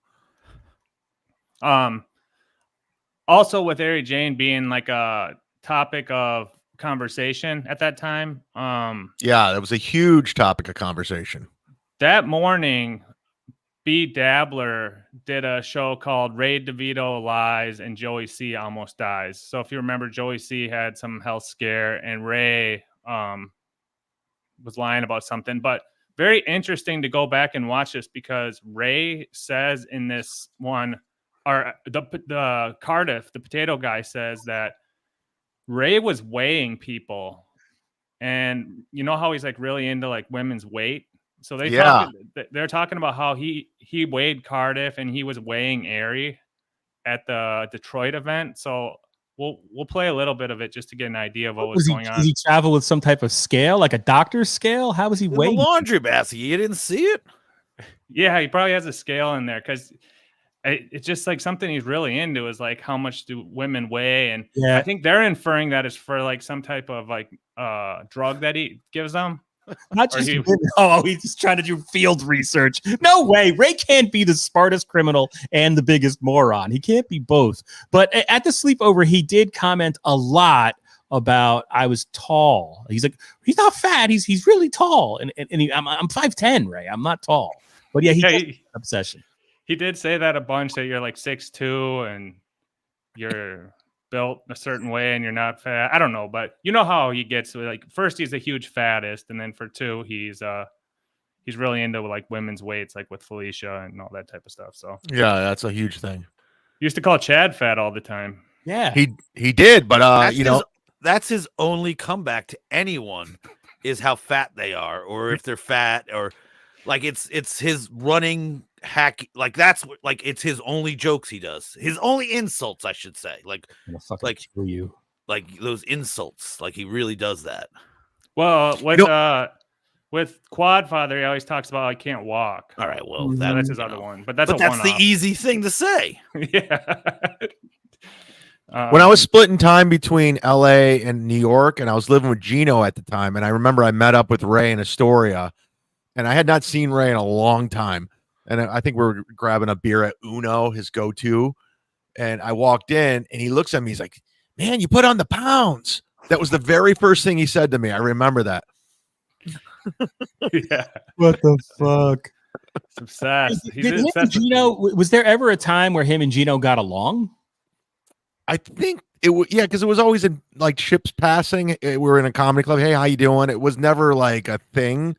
Also with Ari Jane being like a topic of conversation at that time. Yeah, that was a huge topic of conversation. That morning, B. Dabbler did a show called Ray Duh-Vito Lies and Joey C. Almost Dies. So if you remember, Joey C. had some health scare and Ray was lying about something. But very interesting to go back and watch this because Ray says in this one, or the Cardiff, the potato guy, says that Ray was weighing people, and you know how he's like really into like women's weight. So they're talking about how he weighed Cardiff and he was weighing Ari at the Detroit event. So we'll play a little bit of it just to get an idea of what was going on. Does he travel with some type of scale, like a doctor's scale? How was he In the weighing? laundry basket. You didn't see it? Yeah, he probably has a scale in there because it's just like something he's really into is like how much do women weigh, and Yeah. I think they're inferring that it's for like some type of like drug that he gives them. Not just he's just trying to do field research. No way. Ray can't be the smartest criminal and the biggest moron. He can't be both. But at the sleepover, he did comment a lot about I was tall. He's like, he's not fat. He's really tall. And I'm 5'10", Ray. I'm not tall. But yeah, has an obsession. He did say that a bunch, that you're like 6'2" and you're built a certain way and you're not fat. I don't know, but you know how he gets, like, first he's a huge fattest, and then for two, he's really into like women's weights, like with Felicia and all that type of stuff. So yeah, that's a huge thing. Used to call Chad fat all the time. Yeah, he did, but that's his only comeback to anyone is how fat they are, or if they're fat, or like it's his running hack. Like that's like it's his only jokes he does. His only insults, I should say. Like you. Like those insults. Like he really does that. Well, with Quadfather, he always talks about I can't walk. All right, well, that's his other one, but that's the easy thing to say. Yeah. When I was splitting time between LA and New York, and I was living with Gino at the time, and I remember I met up with Ray in Astoria, and I had not seen Ray in a long time. And I think we were grabbing a beer at Uno, his go-to. And I walked in and he looks at me. He's like, man, you put on the pounds. That was the very first thing he said to me. I remember that. Yeah. What the fuck? It's obsessed. Did him and Gino, was there ever a time where him and Gino got along? I think it was, yeah, because it was always in like ships passing. We were in a comedy club. Hey, how you doing? It was never like a thing.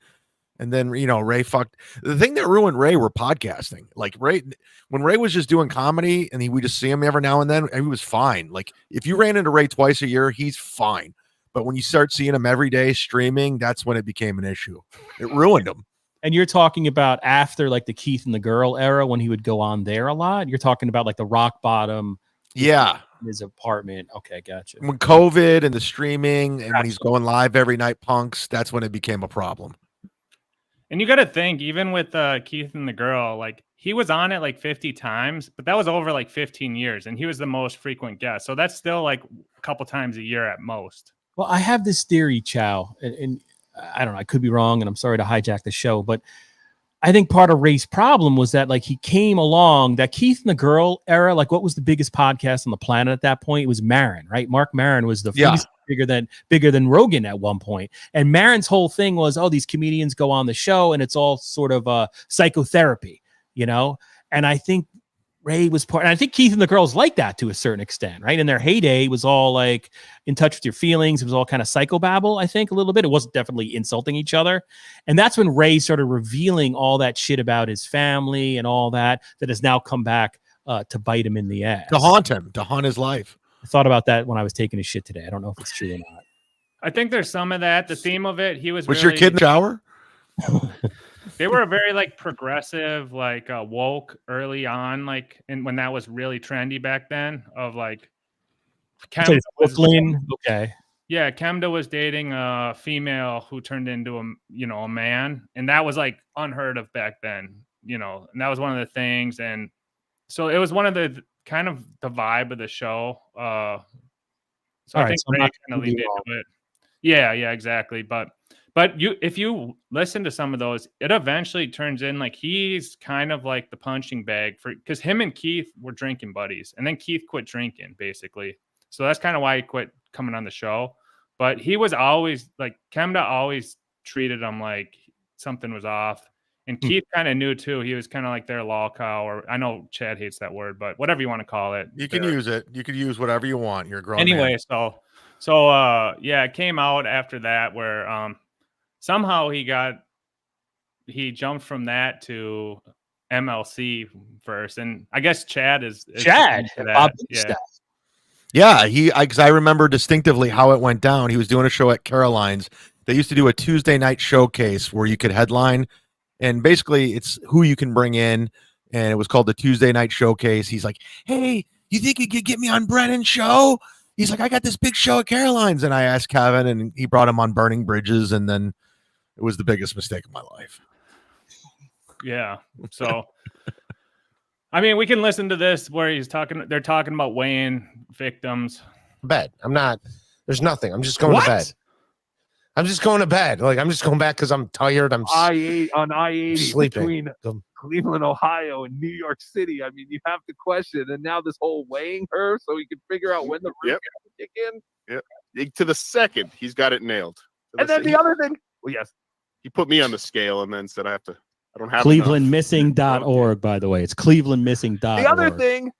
And then, Ray fucked. The thing that ruined Ray were podcasting. Like Ray, when Ray was just doing comedy and we just see him every now and then, he was fine. Like if you ran into Ray twice a year, he's fine. But when you start seeing him every day streaming, that's when it became an issue. It ruined him. And you're talking about after like the Keith and the Girl era when he would go on there a lot. You're talking about like the rock bottom. Yeah. In his apartment. Okay, gotcha. When COVID and the streaming and when he's going live every night, punks, that's when it became a problem. And you got to think, even with Keith and the Girl, like he was on it like 50 times, but that was over like 15 years, and he was the most frequent guest. So that's still like a couple times a year at most. Well, I have this theory, Chow, and I don't know, I could be wrong, and I'm sorry to hijack the show, but I think part of Ray's problem was that like he came along, that Keith and the Girl era, like what was the biggest podcast on the planet at that point? It was Maron, right? Mark Maron was the biggest, bigger than Rogan at one point. And Maron's whole thing was, these comedians go on the show and it's all sort of psychotherapy, And I think Ray was part, and I think Keith and the Girls like that to a certain extent, right? In their heyday, it was all like in touch with your feelings. It was all kind of psychobabble, I think, a little bit. It wasn't definitely insulting each other. And that's when Ray started revealing all that shit about his family and all that has now come back to bite him in the ass. To haunt him, to haunt his life. I thought about that when I was taking a shit today. I don't know if it's true or not. I think there's some of that. The theme of it, he was your kid in the shower? They were a very like progressive, like woke early on, like and when that was really trendy back then. Of like, So it's was, Brooklyn. Okay. yeah, Kemda was dating a female who turned into a man, and that was like unheard of back then. And that was one of the things, and so it was one of the kind of the vibe of the show. So All I right, think so I'm Ray not kind of completely leaned wrong. into it. Yeah, exactly. But if you listen to some of those, it eventually turns in like he's kind of like the punching bag for because him and Keith were drinking buddies, and then Keith quit drinking basically. So that's kind of why he quit coming on the show. But he was always like Kemda always treated him like something was off. And Keith kind of knew too. He was kind of like their lol cow, or I know Chad hates that word, but whatever you want to call it. You can use it. You could use whatever you want. You're a grown Anyway, man. so yeah, it came out after that where somehow he jumped from that to MLC first, and I guess Chad is Chad, to that. Bob Yeah. Bigstaff. Yeah, because I remember distinctively how it went down. He was doing a show at Caroline's. They used to do a Tuesday night showcase where you could headline, and basically it's who you can bring in, and it was called the Tuesday night showcase. He's like, "Hey, you think you could get me on Brennan's show?" He's like, "I got this big show at Caroline's," and I asked Kevin, and he brought him on Burning Bridges, and then it was the biggest mistake of my life. Yeah. So, I mean, we can listen to this where they're talking about weighing victims. Bed. I'm not. There's nothing. I'm just going to bed. I'm just going to bed. Like, I'm just going back because I'm tired. I'm I-80 sleeping. between Cleveland, Ohio, and New York City. I mean, you have to question, and now this whole weighing her so he can figure out when the roof can kick in. Yep. To the second, he's got it nailed. And then the other thing, well, yes, he put me on the scale and then said I don't have ClevelandMissing.org, by the way. It's ClevelandMissing.org. the other thing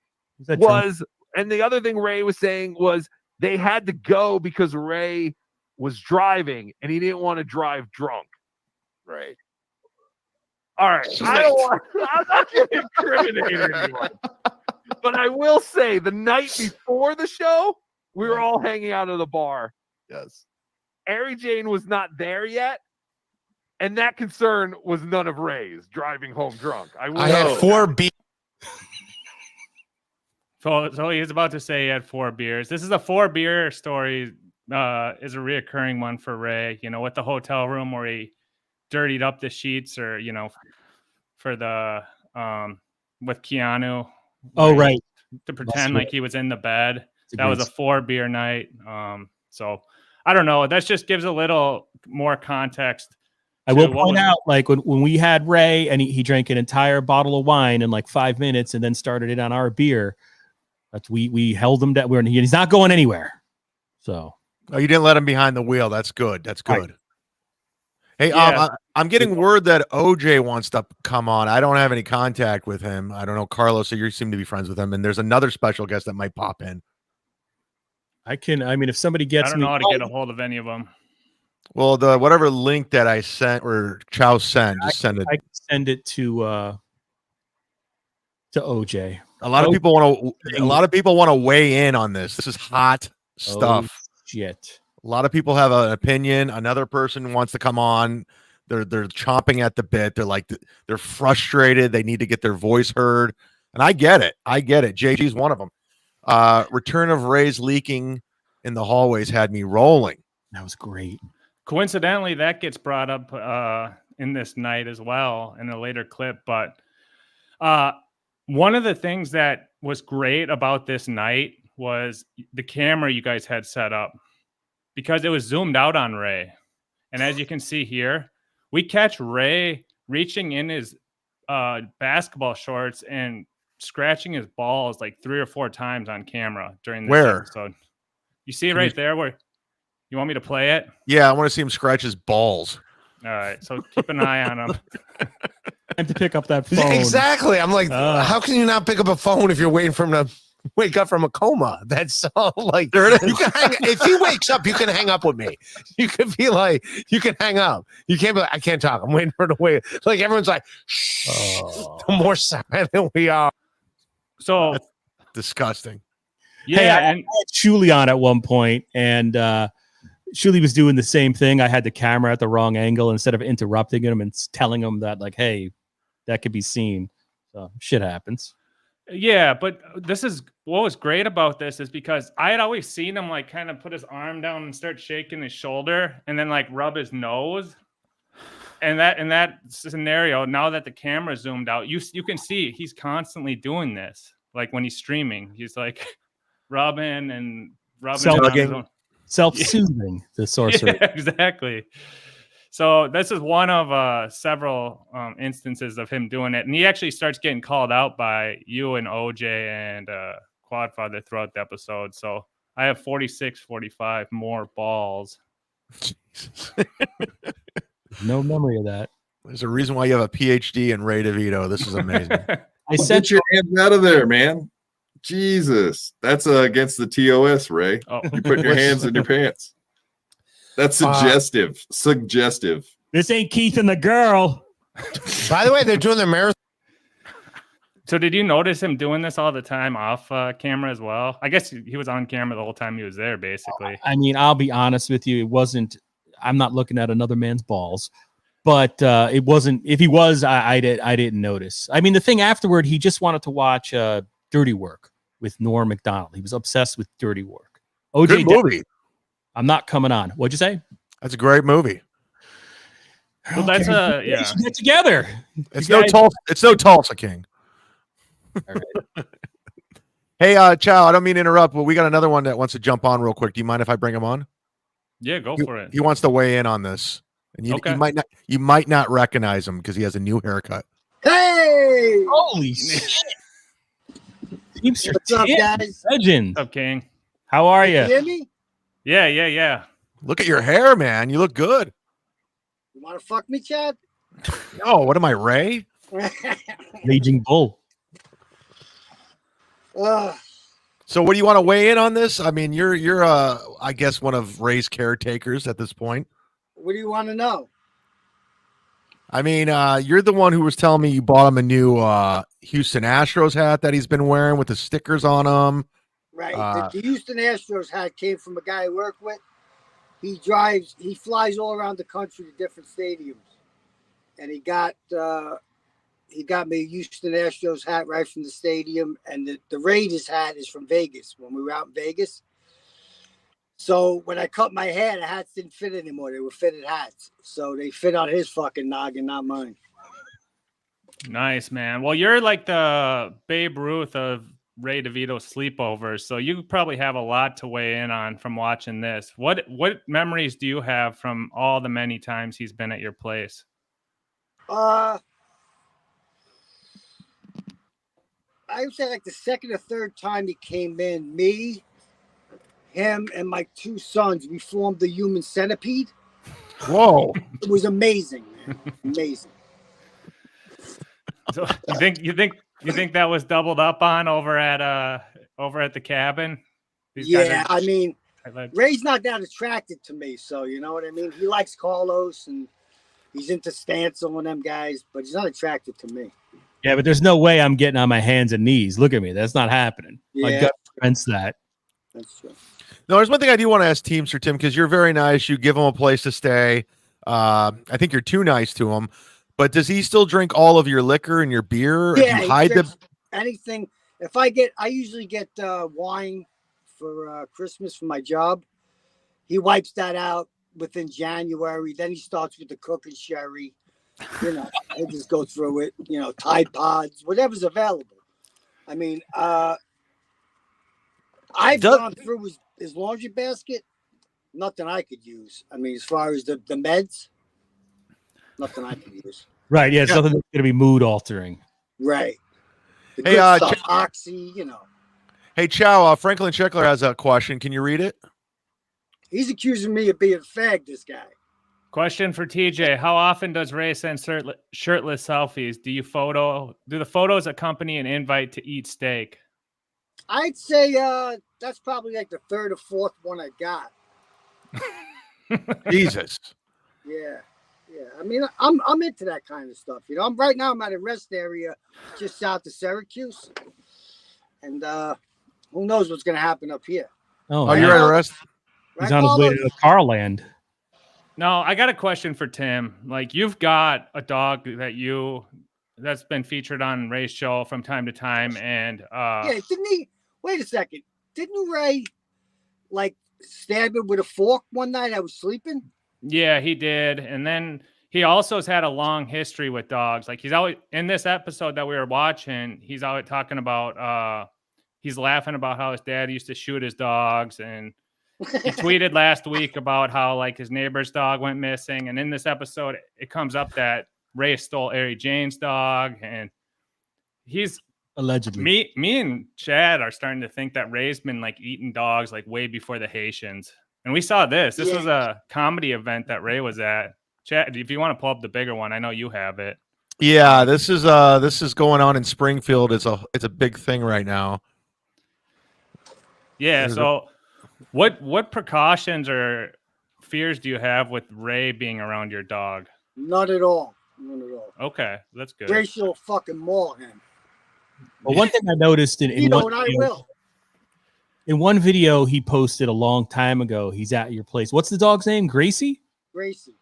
was, and the other thing Ray was saying was they had to go because Ray was driving and he didn't want to drive drunk. Right. All right. I'm not going to incriminate anyone. But I will say the night before the show, we were all hanging out at the bar. Yes. Ari Jane was not there yet. And that concern was none of Ray's driving home drunk. I had 4 beers. So he was about to say he had 4 beers. This is a 4 beer story. Is a reoccurring one for Ray. With the hotel room where he dirtied up the sheets, or for the with Keanu. Oh, right. To pretend like he was in the bed. That was a 4 beer night. So I don't know. That just gives a little more context. I will point out, like when we had Ray and he drank an entire bottle of wine in like 5 minutes and then started it on our beer. We held him down. He's not going anywhere. So. Oh, you didn't let him behind the wheel. That's good. That's good. Right. Hey, Yeah. I'm getting word that OJ wants to come on. I don't have any contact with him. I don't know, Carlos, so you seem to be friends with him. And there's another special guest that might pop in. If somebody gets I don't know how to get a hold of any of them. Well, the whatever link that I sent or Chow sent, just send it. I can send it to OJ. A lot of people want to weigh in on this. This is hot stuff. Oh, shit. A lot of people have an opinion. Another person wants to come on. They're chomping at the bit. They're frustrated. They need to get their voice heard. And I get it. JG's one of them. Return of Ray's leaking in the hallways had me rolling. That was great. Coincidentally, that gets brought up in this night as well in a later clip. But one of the things that was great about this night was the camera you guys had set up, because it was zoomed out on Ray. And as you can see here, we catch Ray reaching in his basketball shorts and scratching his balls like 3 or 4 times on camera during this episode. You see it right there where you want me to play it? Yeah, I want to see him scratch his balls. All right, so keep an eye on him. Time to pick up that phone. Exactly. I'm like, how can you not pick up a phone if you're waiting for him to wake up from a coma? That's all. Like, you can hang. If he wakes up, you can hang up with me. You can be like, you can hang up. You can't be like, I can't talk. I'm waiting for him to wait. Like everyone's like, shh. The more silent we are. So disgusting. Yeah, hey, I and had Julie on at one point, and Shuli was doing the same thing. I had the camera at the wrong angle instead of interrupting him and telling him that, like, hey, that could be seen. So shit happens. Yeah, but this is what was great about this is because I had always seen him like kind of put his arm down and start shaking his shoulder and then like rub his nose. And that in that scenario, now that the camera zoomed out, you can see he's constantly doing this. Like when he's streaming, he's like rubbing and rubbing on his own. Self-soothing, the sorcerer. Yeah, exactly. So this is one of several instances of him doing it. And he actually starts getting called out by you and OJ and Quadfather throughout the episode. So I have 46-45 more balls. No memory of that. There's a reason why you have a PhD in Ray DeVito. This is amazing. I sent your hands out of there, man. Jesus, that's against the TOS, Ray. Oh. You put your hands in your pants. That's suggestive. Suggestive. This ain't Keith and the girl. By the way, they're doing their marathon. So did you notice him doing this all the time off camera as well? I guess he was on camera the whole time he was there, basically. I mean, I'll be honest with you. It wasn't. I'm not looking at another man's balls, but it wasn't. If he was, I didn't notice. I mean, the thing afterward, he just wanted to watch Dirty Work with Norm Macdonald. He was obsessed with Dirty Work. Good movie. I'm not coming on. What'd you say? That's a great movie. Well, that's We should get together. It's no Tulsa King. All right. Hey, Chow, I don't mean to interrupt, but we got another one that wants to jump on real quick. Do you mind if I bring him on? Yeah, go for it. He wants to weigh in on this, and you might not recognize him because he has a new haircut. Hey! Holy shit! What's up, guys? Legend. What's up, King? How are You you? hear me? Yeah. Look at your hair, man. You look good. You want to fuck me, Chad? No, what am I, Ray? Raging Bull. So, what do you want to weigh in on this? I mean, you're I guess one of Ray's caretakers at this point. What do you want to know? I mean, you're the one who was telling me you bought him a new Houston Astros hat that he's been wearing with the stickers on them. Right. The Houston Astros hat came from a guy I work with. He flies all around the country to different stadiums, and he got me a Houston Astros hat right from the stadium, and the Raiders hat is from Vegas when we were out in Vegas. So when I cut my hair, the hats didn't fit anymore. They were fitted hats, so they fit on his fucking noggin, not mine. Nice, man. Well, you're like the Babe Ruth of Ray DeVito sleepovers, so you probably have a lot to weigh in on from watching this. What memories do you have from all the many times he's been at your place? I would say like the second or third time he came in, me, him, and my two sons, we formed the Human Centipede. Whoa. It was amazing, man. Amazing. So you think that was doubled up on over at the cabin? Yeah, I mean, Ray's not that attracted to me, so you know what I mean? He likes Carlos and he's into Stancil and them guys, but he's not attracted to me. Yeah, but there's no way I'm getting on my hands and knees. Look at me. That's not happening. Yeah. My gut prevents that. That's true. No, there's one thing I do want to ask Teamster Tim, because you're very nice. You give him a place to stay. I think you're too nice to him. But does he still drink all of your liquor and your beer? Yeah, you hide the anything. I usually get wine for Christmas for my job. He wipes that out within January. Then he starts with the cooking sherry. You know, he'll just go through it. You know, Tide Pods, whatever's available. I mean, I've gone through his laundry basket. Nothing I could use. I mean, as far as the meds, nothing I could use. Right. Yeah. It's nothing that's going to be mood altering. Right. The Hey, good stuff, Oxy, you know. Hey, Chow, Franklin Scheckler has a question. Can you read it? He's accusing me of being a fag, this guy. Question for TJ: how often does Ray send shirtless selfies? Do the photos accompany an invite to eat steak? I'd say that's probably like the third or fourth one I got. Jesus. Yeah. I mean, I'm into that kind of stuff. You know, I'm at a rest area just south of Syracuse, and who knows what's gonna happen up here. Oh, you're at a rest? He's on his way to Carland. No, I got a question for Tim. Like, you've got a dog that's been featured on Ray's show from time to time, and yeah, didn't he? Wait a second, didn't Ray like stab him with a fork one night? I was sleeping. Yeah, he did, and then he also has had a long history with dogs. Like, he's always in this episode that we were watching. He's always talking about he's laughing about how his dad used to shoot his dogs, and he tweeted last week about how like his neighbor's dog went missing. And in this episode, it comes up that Ray stole Ari Jane's dog, and he's allegedly. Me and Chad are starting to think that Ray's been like eating dogs like way before the Haitians. And we saw this. This was a comedy event that Ray was at. Chad, if you want to pull up the bigger one, I know you have it. Yeah, this is going on in Springfield. It's a big thing right now. Yeah, so what precautions or fears do you have with Ray being around your dog? Not at all. None at all. Okay, that's good. Racial fucking maul him. Well, one thing I noticed in one video he posted a long time ago, he's at your place. What's the dog's name? Gracie? Gracie.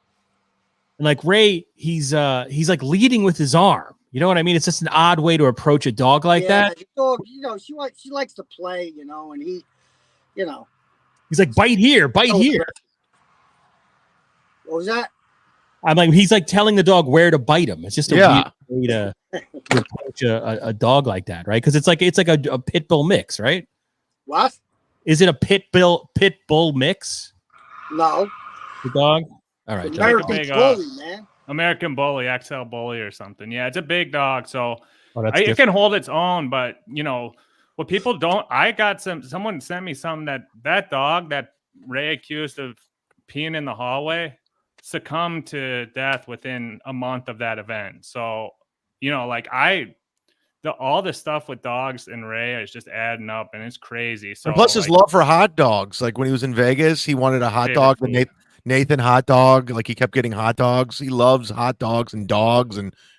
And like Ray, he's like leading with his arm. You know what I mean? It's just an odd way to approach a dog like that. The dog, she likes to play, and he, he's like, bite here, bite here. What was that? I'm like, he's like telling the dog where to bite him. It's just a weird way to approach a dog like that, right? Because it's like a pit bull mix, right? What? Is it a pit bull mix? No. The dog? All right. American Bully, man. American Bully, XL Bully or something. Yeah, it's a big dog, so it can hold its own. But what people don't. I got someone sent me some that dog that Ray accused of peeing in the hallway succumbed to death within a month of that event. So all the stuff with dogs and Ray is just adding up, and it's crazy. So and plus his love for hot dogs. Like when he was in Vegas, he wanted a hot dog. Nathan hot dog. Like he kept getting hot dogs. He loves hot dogs, and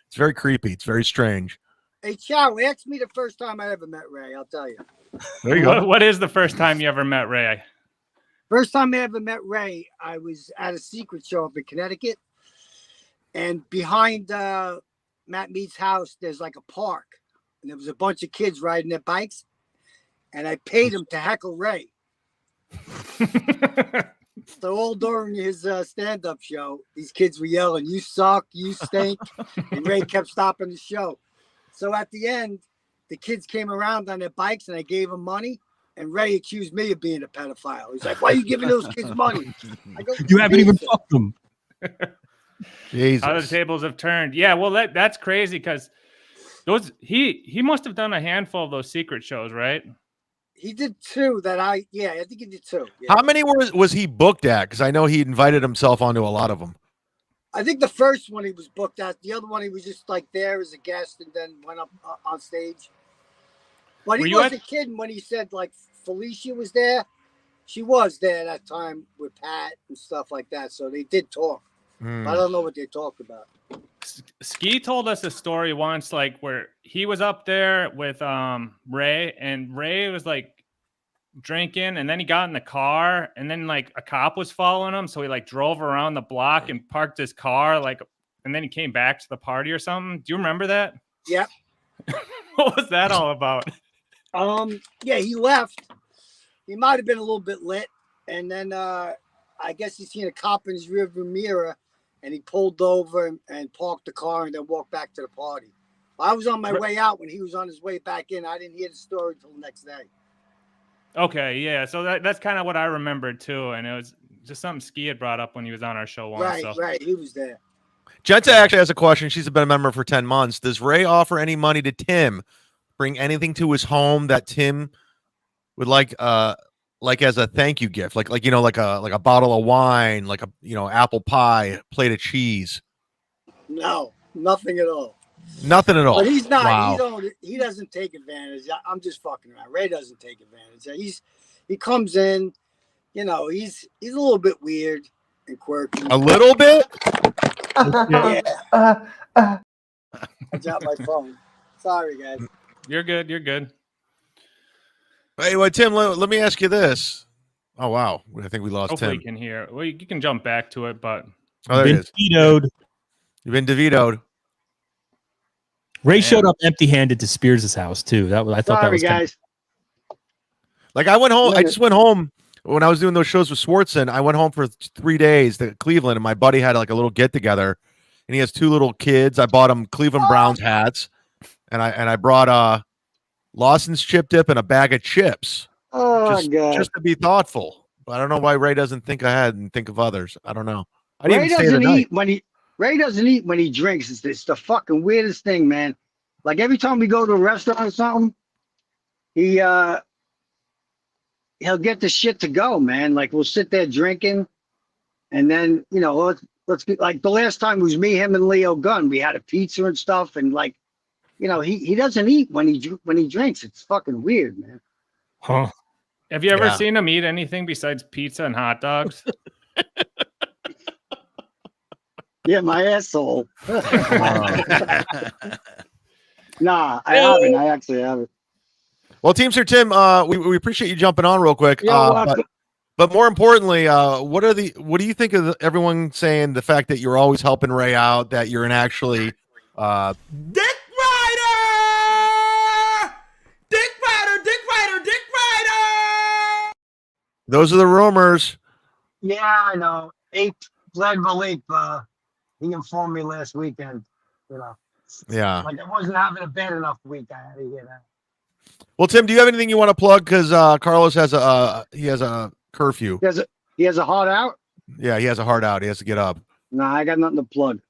it's very creepy. It's very strange. Hey, Chow, ask me the first time I ever met Ray. I'll tell you. There you go. What is the first time you ever met Ray? First time I ever met Ray, I was at a secret show up in Connecticut, and behind Matt Mead's house, there's like a park, and there was a bunch of kids riding their bikes, and I paid him to heckle Ray. So all during his stand-up show, these kids were yelling, "You suck, you stink," and Ray kept stopping the show. So at the end, the kids came around on their bikes, and I gave them money, and Ray accused me of being a pedophile. He's like, "Why are you giving those kids money?" I go, "You haven't even fucked them." Jesus. How the tables have turned. Yeah, well, that's crazy because he must have done a handful of those secret shows, right? He did two I think he did two. Yeah. How many was he booked at? Because I know he invited himself onto a lot of them. I think the first one he was booked at. The other one he was just like there as a guest and then went up on stage. But he wasn't kidding when he said like Felicia was there. She was there that time with Pat and stuff like that. So they did talk. But I don't know what they talked about. Ski told us a story once, like where he was up there with Ray, and Ray was like drinking, and then he got in the car, and then like a cop was following him, so he like drove around the block and parked his car, like, and then he came back to the party or something. Do you remember that? Yeah. What was that all about? Yeah, he left. He might have been a little bit lit, and then I guess he seen a cop in his rearview mirror. And he pulled over and parked the car and then walked back to the party. I was on my way out when he was on his way back in. I didn't hear the story until the next day. Okay, yeah. So that's kind of what I remembered too. And it was just something Ski had brought up when he was on our show once. Right. He was there. Jenta actually has a question. She's been a member for 10 months. Does Ray offer any money to Tim? Bring anything to his home that Tim would like as a thank you gift, like a bottle of wine, like apple pie, plate of cheese. No, nothing at all. Nothing at all. But he's not. Wow. He doesn't take advantage. I'm just fucking around. Ray doesn't take advantage. He comes in. He's a little bit weird and quirky. A little bit. Yeah. I dropped my phone. Sorry, guys. You're good. Hey, well, Tim, let me ask you this. Oh wow, I think we lost Hopefully Tim. you can hear. Well, you can jump back to it, but Oh, there Been it is. vetoed. You've been Duh-Vito'd. Ray Man. showed up empty-handed to Spears' house too. I thought that Sorry, was kinda- guys. Like I went home. I Yeah. just went home when I was doing those shows with Swartzen. I went home for 3 days to Cleveland, and my buddy had like a little get together, and he has 2 little kids. I bought him Cleveland Browns hats, and I brought Lawson's chip dip and a bag of chips, Oh God. just to be thoughtful. But I don't know why Ray doesn't think ahead and think of others. I don't know. I didn't Ray even stay the doesn't night. eat when he Ray doesn't eat when he drinks. It's the fucking weirdest thing, man. Like every time we go to a restaurant or something, he'll get the shit to go, man. Like we'll sit there drinking, and then let's get like the last time was me, him, and Leo Gunn. We had a pizza and stuff, and like he doesn't eat when he drinks. It's fucking weird, man. Huh. have you ever Yeah. seen him eat anything besides pizza and hot dogs? Yeah, my asshole. Nah, I haven't. I actually haven't. Well, Teamster Tim, we appreciate you jumping on real quick. You're welcome. But more importantly, what do you think of everyone saying the fact that you're always helping Ray out, that you're an actually Dick Rider! Dick Rider! Dick Rider! Dick Rider! those are the rumors. Yeah, I know. Vlad Malik, he informed me last weekend. Yeah. Like I wasn't having a bad enough week. I had to hear that. Well, Tim, do you have anything you want to plug? Because Carlos has a curfew. He has a heart out. Yeah, he has a heart out. He has to get up. Nah, I got nothing to plug.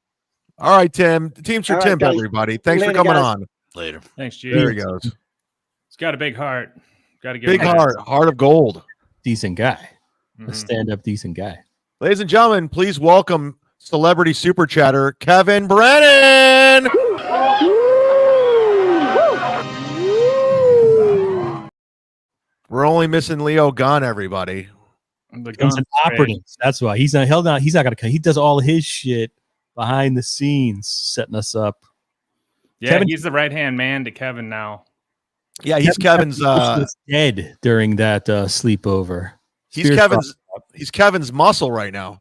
All right, Tim. Teamster All right, Tim, guys. everybody. Thanks for Later, coming guys. on. Later. Thanks, G. There he goes. He's got a big heart. Got to give Big him that. heart of gold. decent guy, a Mhm. stand-up decent guy. Ladies and gentlemen, please welcome celebrity super chatter Kevin Brennan. We're only missing Leo Gunn, everybody. The He's gun's an great. operative. That's why he's not held out. He's not gonna come. He does all his shit behind the scenes, setting us up. Yeah, Kevin- he's the right hand man to Kevin now. Yeah, he's Kevin's was dead during that sleepover. Spears he's Kevin's muscle right now.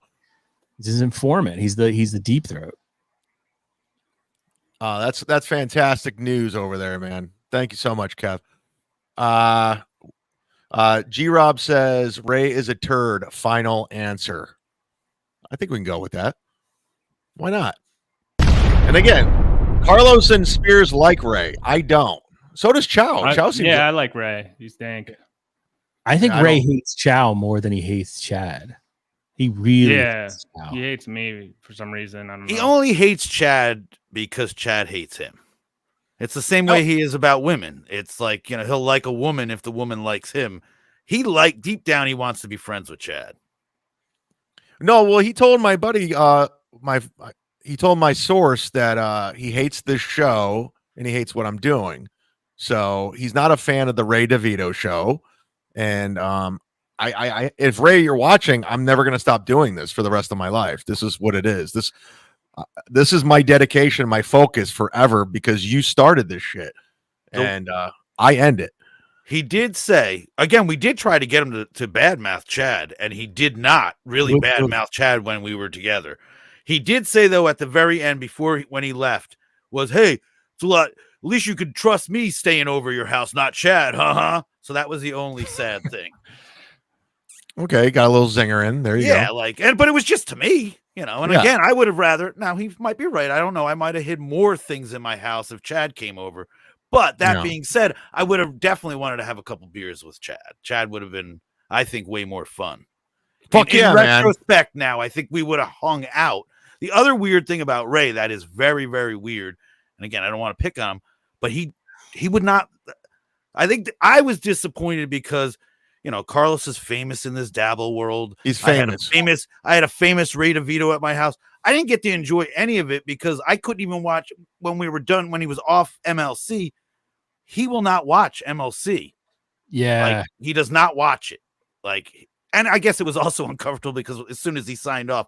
He's his informant. He's the deep throat. That's fantastic news over there, man. Thank you so much, Kev. G Rob says Ray is a turd. Final answer. I think we can go with that. Why not? And again, Carlos and Spears like Ray. I don't. So does Chow. Chow seems I like Ray. He's dank. I think Yeah, I Ray don't- hates Chow more than he hates Chad. He really Yeah, hates Chow. he hates me for some reason. I don't know. He only hates Chad because Chad hates him. It's the same way he is about women. It's like, he'll like a woman if the woman likes him. Deep down, he wants to be friends with Chad. No, well, he told my buddy, he told my source that he hates this show and he hates what I'm doing. So he's not a fan of the Ray Duh-Vito show. And I if Ray, you're watching, I'm never going to stop doing this for the rest of my life. This is what it is. This is my dedication, my focus forever, because you started this shit, and I end it. He did say, again, we did try to get him to badmouth Chad, and he did not really badmouth Chad when we were together. He did say, though, at the very end, when he left, was, hey, it's a lot. At least you could trust me staying over your house, not Chad, huh? So that was the only sad thing. Okay, got a little zinger in. There you go. Yeah, but it was just to me, and Yeah. again, I would have rather, now he might be right. I don't know. I might have hid more things in my house if Chad came over. But that No. being said, I would have definitely wanted to have a couple beers with Chad. Chad would have been, I think, way more fun. Fuck in yeah, man. retrospect now, I think we would have hung out. The other weird thing about Ray that is very, very weird, and again, I don't want to pick on him, but he would not. I think I was disappointed because, Carlos is famous in this dabble world. He's famous. I had a famous Ray Duh-Vito at my house. I didn't get to enjoy any of it because I couldn't even watch when we were done, when he was off MLC. He will not watch MLC. Yeah. He does not watch it. And I guess it was also uncomfortable because as soon as he signed off,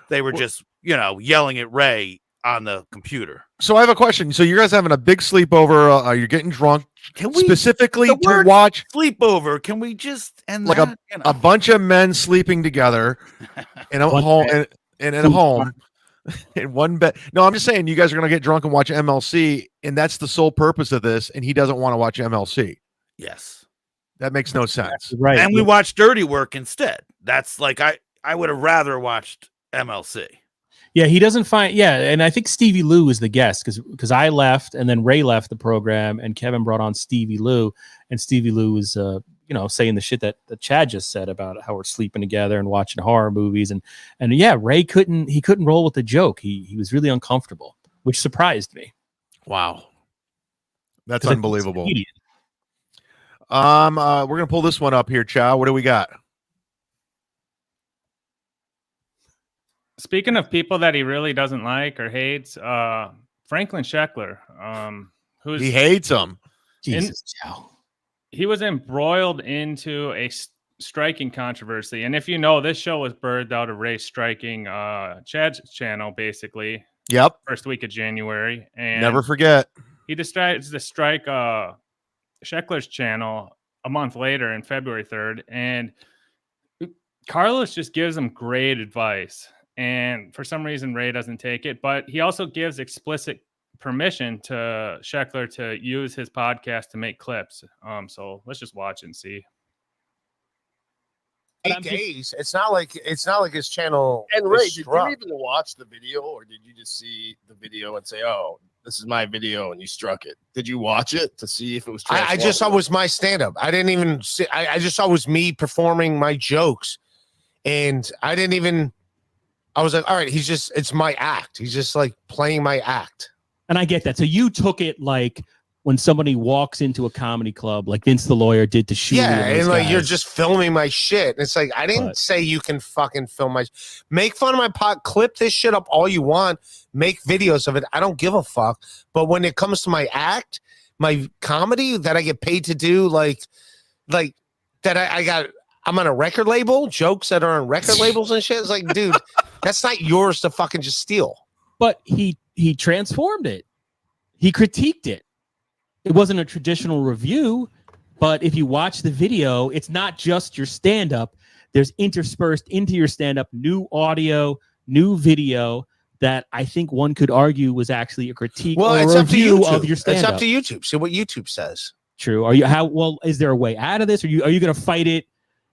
they were just, yelling at Ray on the computer. So I have a question. So you guys having a big sleepover? You're getting drunk. Can we specifically the to word watch sleepover? Can we just end like that? You know? a bunch of men sleeping together in a One home bed. and in a home in one bed? No, I'm just saying you guys are going to get drunk and watch MLC, and that's the sole purpose of this. And he doesn't want to watch MLC. Yes, That makes no sense. Right. and we watched Dirty Work instead. That's like I would have rather watched MLC. Yeah, he doesn't find. Yeah, and I think Stevie Lou is the guest because I left and then Ray left the program and Kevin brought on Stevie Lou, and Stevie Lou was saying the shit that Chad just said about how we're sleeping together and watching horror movies and yeah, Ray couldn't roll with the joke. He was really uncomfortable, which surprised me. Wow, that's 'Cause unbelievable. it's We're gonna pull this one up here, Chow. What do we got? Speaking of people that he really doesn't like or hates, Franklin Sheckler, who's He hates him. Jesus, Chow. he was embroiled into a striking controversy. And if you know, this show was birthed out of Ray striking Chad's channel, basically. Yep. First week of January. And Never forget. he decides to strike Sheckler's channel a month later in February 3rd. And Carlos just gives him great advice. And for some reason, Ray doesn't take it. But he also gives explicit permission to Sheckler to use his podcast to make clips. So let's just watch and see. 8 days. It's not like his channel. And Ray, is did struck. you even watch the video, or did you just see the video and say, "Oh, this is my video," and you struck it? Did you watch it to see if it was? I just saw it was my stand-up. I didn't even see. I just saw it was me performing my jokes, and I didn't even. I was like, all right, it's my act. He's just like playing my act. And I get that. So you took it like when somebody walks into a comedy club, like Vince the Lawyer did to Shuli. Yeah, and like guys. you're just filming my shit. It's like I didn't say you can fucking film my, make fun of my pot, clip this shit up all you want, make videos of it. I don't give a fuck. But when it comes to my act, my comedy that I get paid to do, like that I'm on a record label, jokes that are on record labels and shit. It's like, dude, that's not yours to fucking just steal. But he transformed it. He critiqued it. It wasn't a traditional review, but if you watch the video, it's not just your stand-up. There's interspersed into your stand-up new audio, new video that I think one could argue was actually a critique or a review of your stand-up. It's up to YouTube. See what YouTube says. True. Is there a way out of this? Are you going to fight it?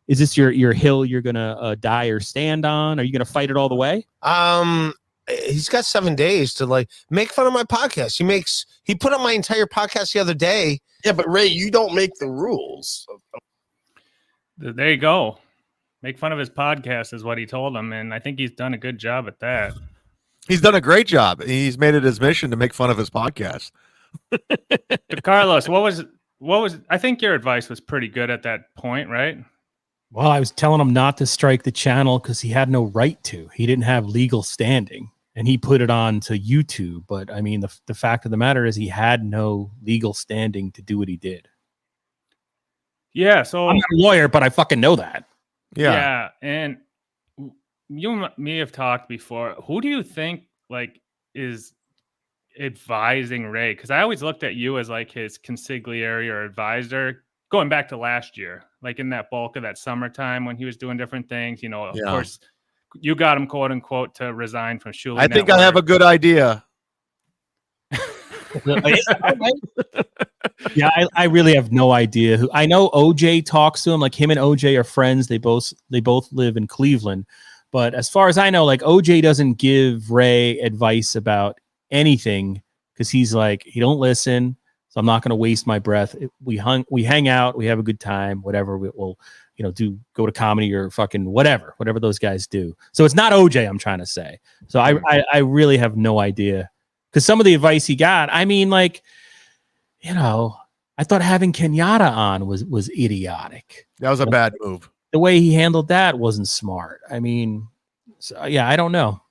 Is this your hill you're going to die or stand on? Are you going to fight it all the way? He's got 7 days to like make fun of my podcast. He put up my entire podcast the other day. Yeah, but Ray, you don't make the rules. There you go. Make fun of his podcast is what he told him, and I think he's done a good job at that. He's done a great job. He's made it his mission to make fun of his podcast. Carlos, what was I think your advice was pretty good at that point, right? Well, I was telling him not to strike the channel because he had no right to. He didn't have legal standing, and he put it on to YouTube. But I mean, the fact of the matter is he had no legal standing to do what he did. Yeah, so I'm not a lawyer, but I fucking know that. Yeah, and you and me have talked before. Who do you think like is advising Ray? Because I always looked at you as like his consigliere or advisor going back to last year, like in that bulk of that summertime when he was doing different things. You know, of course, you got him, quote unquote, to resign from Shuli. I think I have a good idea. Yeah, I really have no idea who. I know OJ talks to him, like him and OJ are friends. They both live in Cleveland. But as far as I know, like OJ doesn't give Ray advice about anything because he's like, he don't listen. So I'm not going to waste my breath. We hang out, we have a good time, whatever. We'll go to comedy or fucking whatever those guys do. So it's not OJ, I'm trying to say. So I really have no idea. Because some of the advice he got, I mean, like, I thought having Kenyatta on was idiotic. That was a bad move. The way he handled that wasn't smart. I mean, I don't know.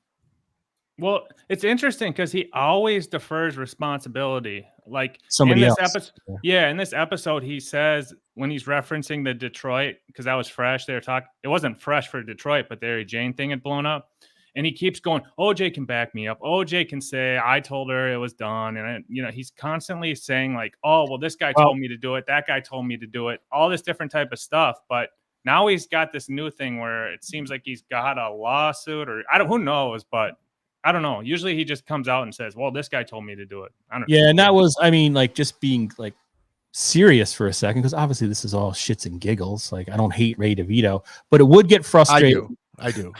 Well, it's interesting because he always defers responsibility. Like somebody in this else. in this episode, he says when he's referencing the Detroit, because that was fresh. They were talking. It wasn't fresh for Detroit, but the Mary Jane thing had blown up. And he keeps going, OJ can back me up. OJ can say, I told her it was done. And, he's constantly saying like, oh, well, this guy told me to do it. That guy told me to do it. All this different type of stuff. But now he's got this new thing where it seems like he's got a lawsuit or who knows, but I don't know. Usually he just comes out and says, well, this guy told me to do it. I don't know. Yeah. And that was, I mean, like just being like serious for a second, because obviously this is all shits and giggles. Like I don't hate Ray DeVito, but it would get frustrating. I do.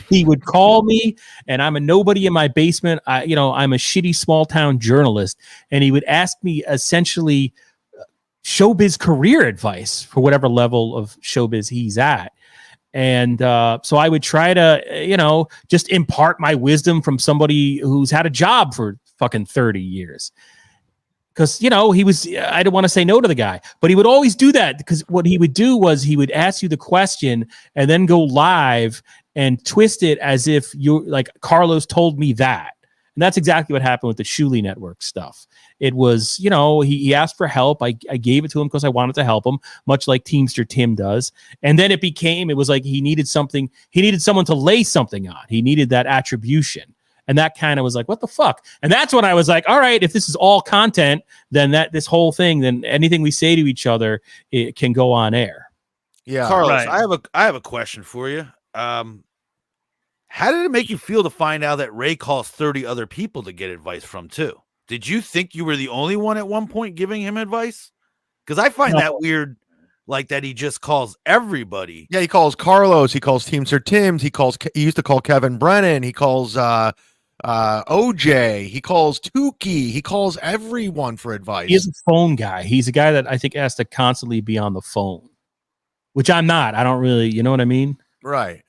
He would call me, and I'm a nobody in my basement. I'm a shitty small town journalist, and he would ask me essentially showbiz career advice for whatever level of showbiz he's at. And so I would try to, just impart my wisdom from somebody who's had a job for fucking 30 years. Because, I didn't want to say no to the guy, but he would always do that, because what he would do was he would ask you the question and then go live and twist it as if you're like, Carlos told me that. And that's exactly what happened with the Shuli Network stuff. It was, he asked for help. I gave it to him because I wanted to help him, much like Teamster Tim does. And then it was like he needed something. He needed someone to lay something on. He needed that attribution. And that kind of was like, what the fuck? And that's when I was like, all right, if this is all content, then this whole thing, then anything we say to each other, it can go on air. Yeah. Carlos, right. I have a question for you. How did it make you feel to find out that Ray calls 30 other people to get advice from too? Did you think you were the only one at one point giving him advice? Because I find that weird, like that he just calls everybody. Yeah, he calls Carlos. He calls Teamster Tim's. He used to call Kevin Brennan. He calls OJ. He calls Tukey. He calls everyone for advice. He is a phone guy. He's a guy that I think has to constantly be on the phone, which I'm not. I don't really, you know what I mean? Right.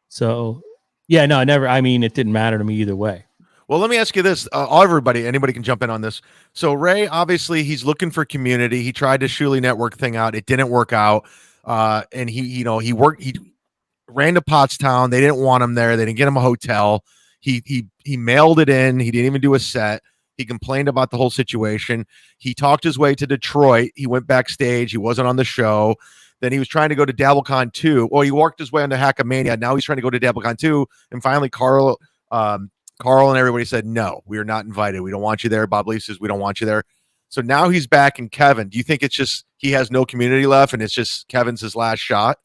So, yeah, no, it didn't matter to me either way. Well, let me ask you this. Anybody can jump in on this. So Ray, obviously he's looking for community. He tried the Shuli Network thing out. It didn't work out. And he ran to Pottstown. They didn't want him there. They didn't get him a hotel. He mailed it in. He didn't even do a set. He complained about the whole situation. He talked his way to Detroit. He went backstage. He wasn't on the show. Then he was trying to go to DabbleCon 2. Well, he worked his way onto Hackamania. Now he's trying to go to DabbleCon 2. And finally, Carl and everybody said, no, we are not invited. We don't want you there. Bob Lee says, we don't want you there. So now he's back in Kevin. Do you think it's just he has no community left and it's just Kevin's his last shot?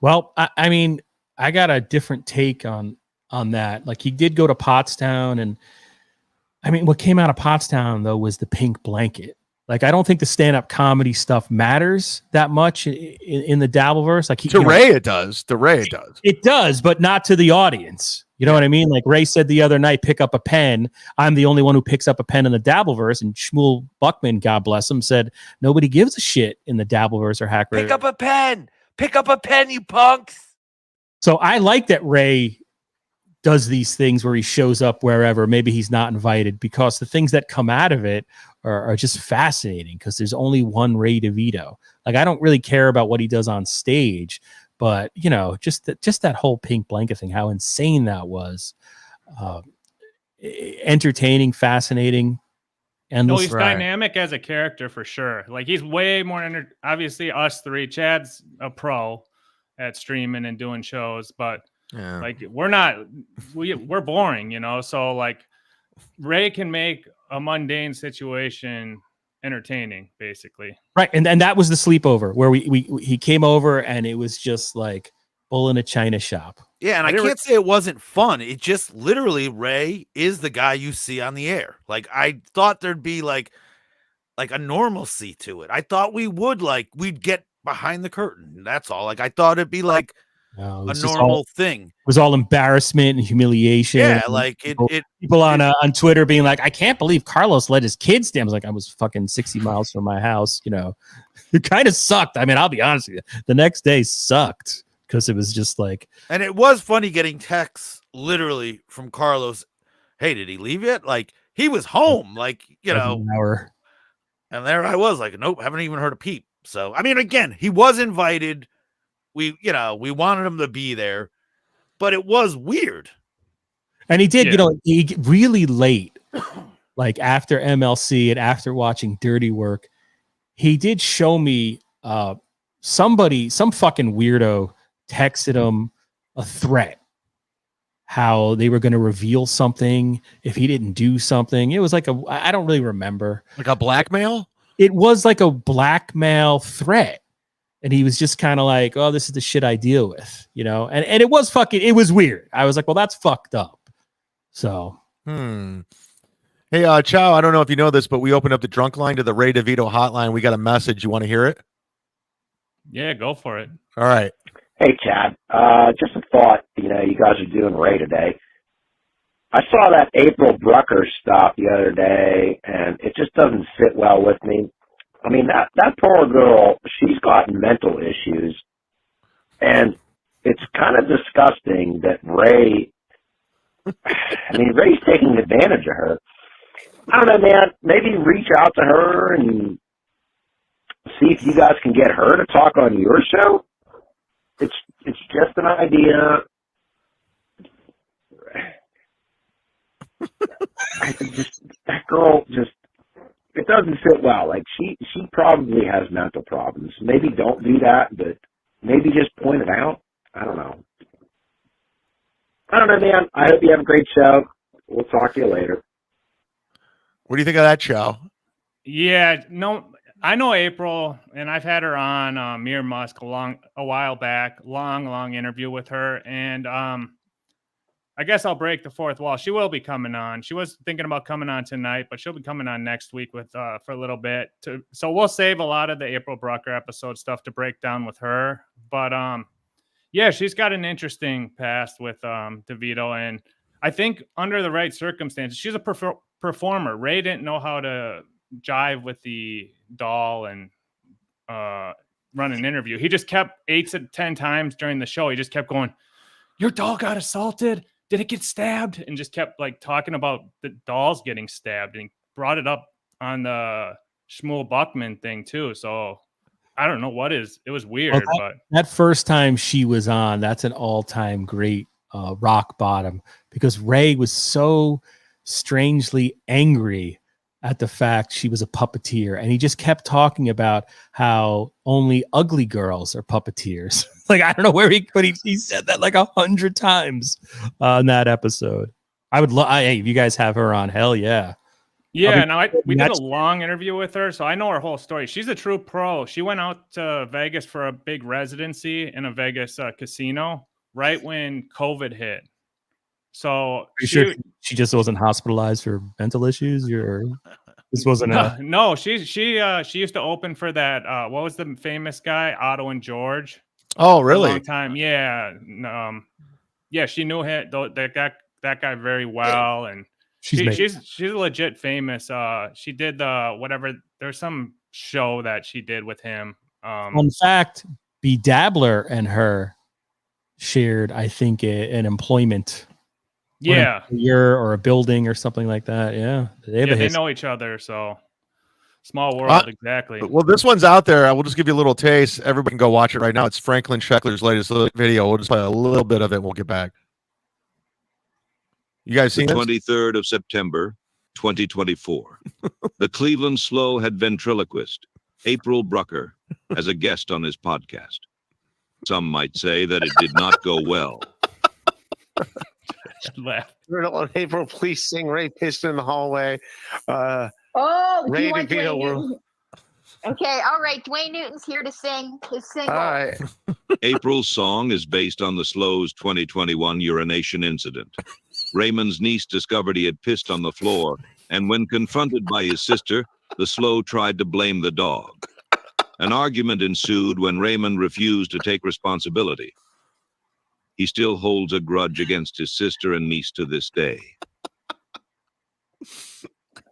Well, I got a different take on that. Like he did go to Pottstown, and what came out of Pottstown though was the pink blanket. Like I don't think the stand-up comedy stuff matters that much in the Dabbleverse. Like Ray, it does. To Ray, it does. It does, but not to the audience. You know what I mean? Like Ray said the other night, pick up a pen. I'm the only one who picks up a pen in the Dabbleverse. And Shmuel Buckman, God bless him, said nobody gives a shit in the Dabbleverse or Hacker. Pick up a pen. Pick up a pen, you punks. So I like that Ray does these things where he shows up wherever. Maybe he's not invited, because the things that come out of it are just fascinating, because there's only one Ray DeVito. Like I don't really care about what he does on stage, but just that whole pink blanket thing, how insane that was. Entertaining, fascinating, endless. No, he's dynamic as a character for sure. Like he's way more obviously us three. Chad's a pro at streaming and doing shows, but like we're boring, so like Ray can make a mundane situation entertaining, basically. Right. And that was the sleepover where he came over, and it was just like bull in a china shop. Yeah, and I can't say it wasn't fun. It just literally, Ray is the guy you see on the air. Like I thought there'd be like a normalcy to it. I thought we'd get behind the curtain. That's all. Like I thought it'd be like a normal thing. It was all embarrassment and humiliation. Yeah, like people on Twitter being like, I can't believe Carlos let his kids stay. I was like, I was fucking 60 miles from my house. It kind of sucked. I'll be honest with you. The next day sucked, because it was just like. And it was funny getting texts literally from Carlos. Hey, did he leave yet? Like he was home. Like an hour. And there I was like, nope, haven't even heard a peep. So again, he was invited. We wanted him to be there, but it was weird. And he did, he really late, like after MLC and after watching Dirty Work, he did show me some fucking weirdo texted him a threat. how they were going to reveal something if he didn't do something. It was like I don't really remember. Like a blackmail? It was like a blackmail threat. And he was just kind of like, oh, this is the shit I deal with, you know? And it was it was weird. I was like, well, that's fucked up. So. Hey, Chow, I don't know if you know this, but we opened up the drunk line to the Ray Duh-Vito hotline. We got a message. You want to hear it? Yeah, go for it. All right. Hey, Chad. Just a thought. You know, you guys are doing Ray today. I saw that April Brucker stuff the other day, and it just doesn't sit well with me. I mean, that poor girl, she's got mental issues, and it's kind of disgusting that Ray's taking advantage of her. I don't know, man. Maybe reach out to her and see if you guys can get her to talk on your show. It's just an idea. That girl just, it doesn't sit well. Like she probably has mental problems. Maybe don't do that, but maybe just point it out. I don't know, man. I hope you have a great show. We'll talk to you later. What do you think of that, Chow? Yeah, no, I know April, and I've had her on Mir Musk a while back. Long interview with her, and I guess I'll break the fourth wall. She will be coming on. She was thinking about coming on tonight, but she'll be coming on next week with for a little bit. So we'll save a lot of the April Brucker episode stuff to break down with her. But yeah, she's got an interesting past with Duh-Vito, and I think under the right circumstances, she's a performer. Ray didn't know how to jive with the doll and run an interview. He just kept 8 to 10 times during the show. He just kept going, "Your doll got assaulted. Did it get stabbed?" And just kept like talking about the dolls getting stabbed, and he brought it up on the Shmuel Buckman thing too. So I don't know it was weird, but that first time she was on, that's an all-time great rock bottom, because Ray was so strangely angry at the fact she was a puppeteer, and he just kept talking about how only ugly girls are puppeteers. Like, I don't know where he said that like 100 times on that episode. I would love, hey, if you guys have her on, hell yeah. Yeah, we did a long interview with her, so I know her whole story. She's a true pro. She went out to Vegas for a big residency in a Vegas casino right when COVID hit. So sure she just wasn't hospitalized for mental issues, or this wasn't no. She used to open for that. What was the famous guy, Otto and George? Oh, really? A long time, yeah. Yeah, she knew that guy very well, and she's legit famous. She did there's some show that she did with him. In fact, B. Dabbler and her shared, I think, an employment. Yeah, a year or a building or something like that. Yeah, they know each other. So small world, exactly. Well, this one's out there. I will just give you a little taste. Everybody can go watch it right now. It's Franklin Scheckler's latest video. We'll just play a little bit of it. And we'll get back. You guys seen the this? 23rd of September, 2024. The Cleveland Slow had ventriloquist April Brucker as a guest on his podcast. Some might say that it did not go well. April, please sing Ray pissed in the hallway. Ray Duh-Vito. Okay, all right. Dwayne Newton's here to sing his single. All right. April's song is based on the Slow's 2021 urination incident. Raymond's niece discovered he had pissed on the floor, and when confronted by his sister, the Slow tried to blame the dog. An argument ensued when Raymond refused to take responsibility. He still holds a grudge against his sister and niece to this day.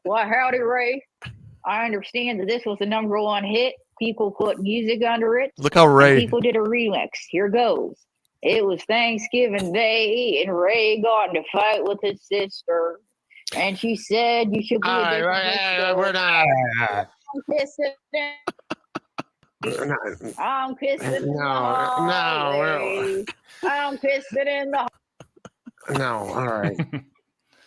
Well, howdy, Ray. I understand that this was the #1 hit. People put music under it. Look how Ray. People did a remix. Here goes. It was Thanksgiving Day, and Ray got in a fight with his sister. And she said, "You should be a different we're not. I'm kissing. I'm kissing. I'm kissing in the. No, all right.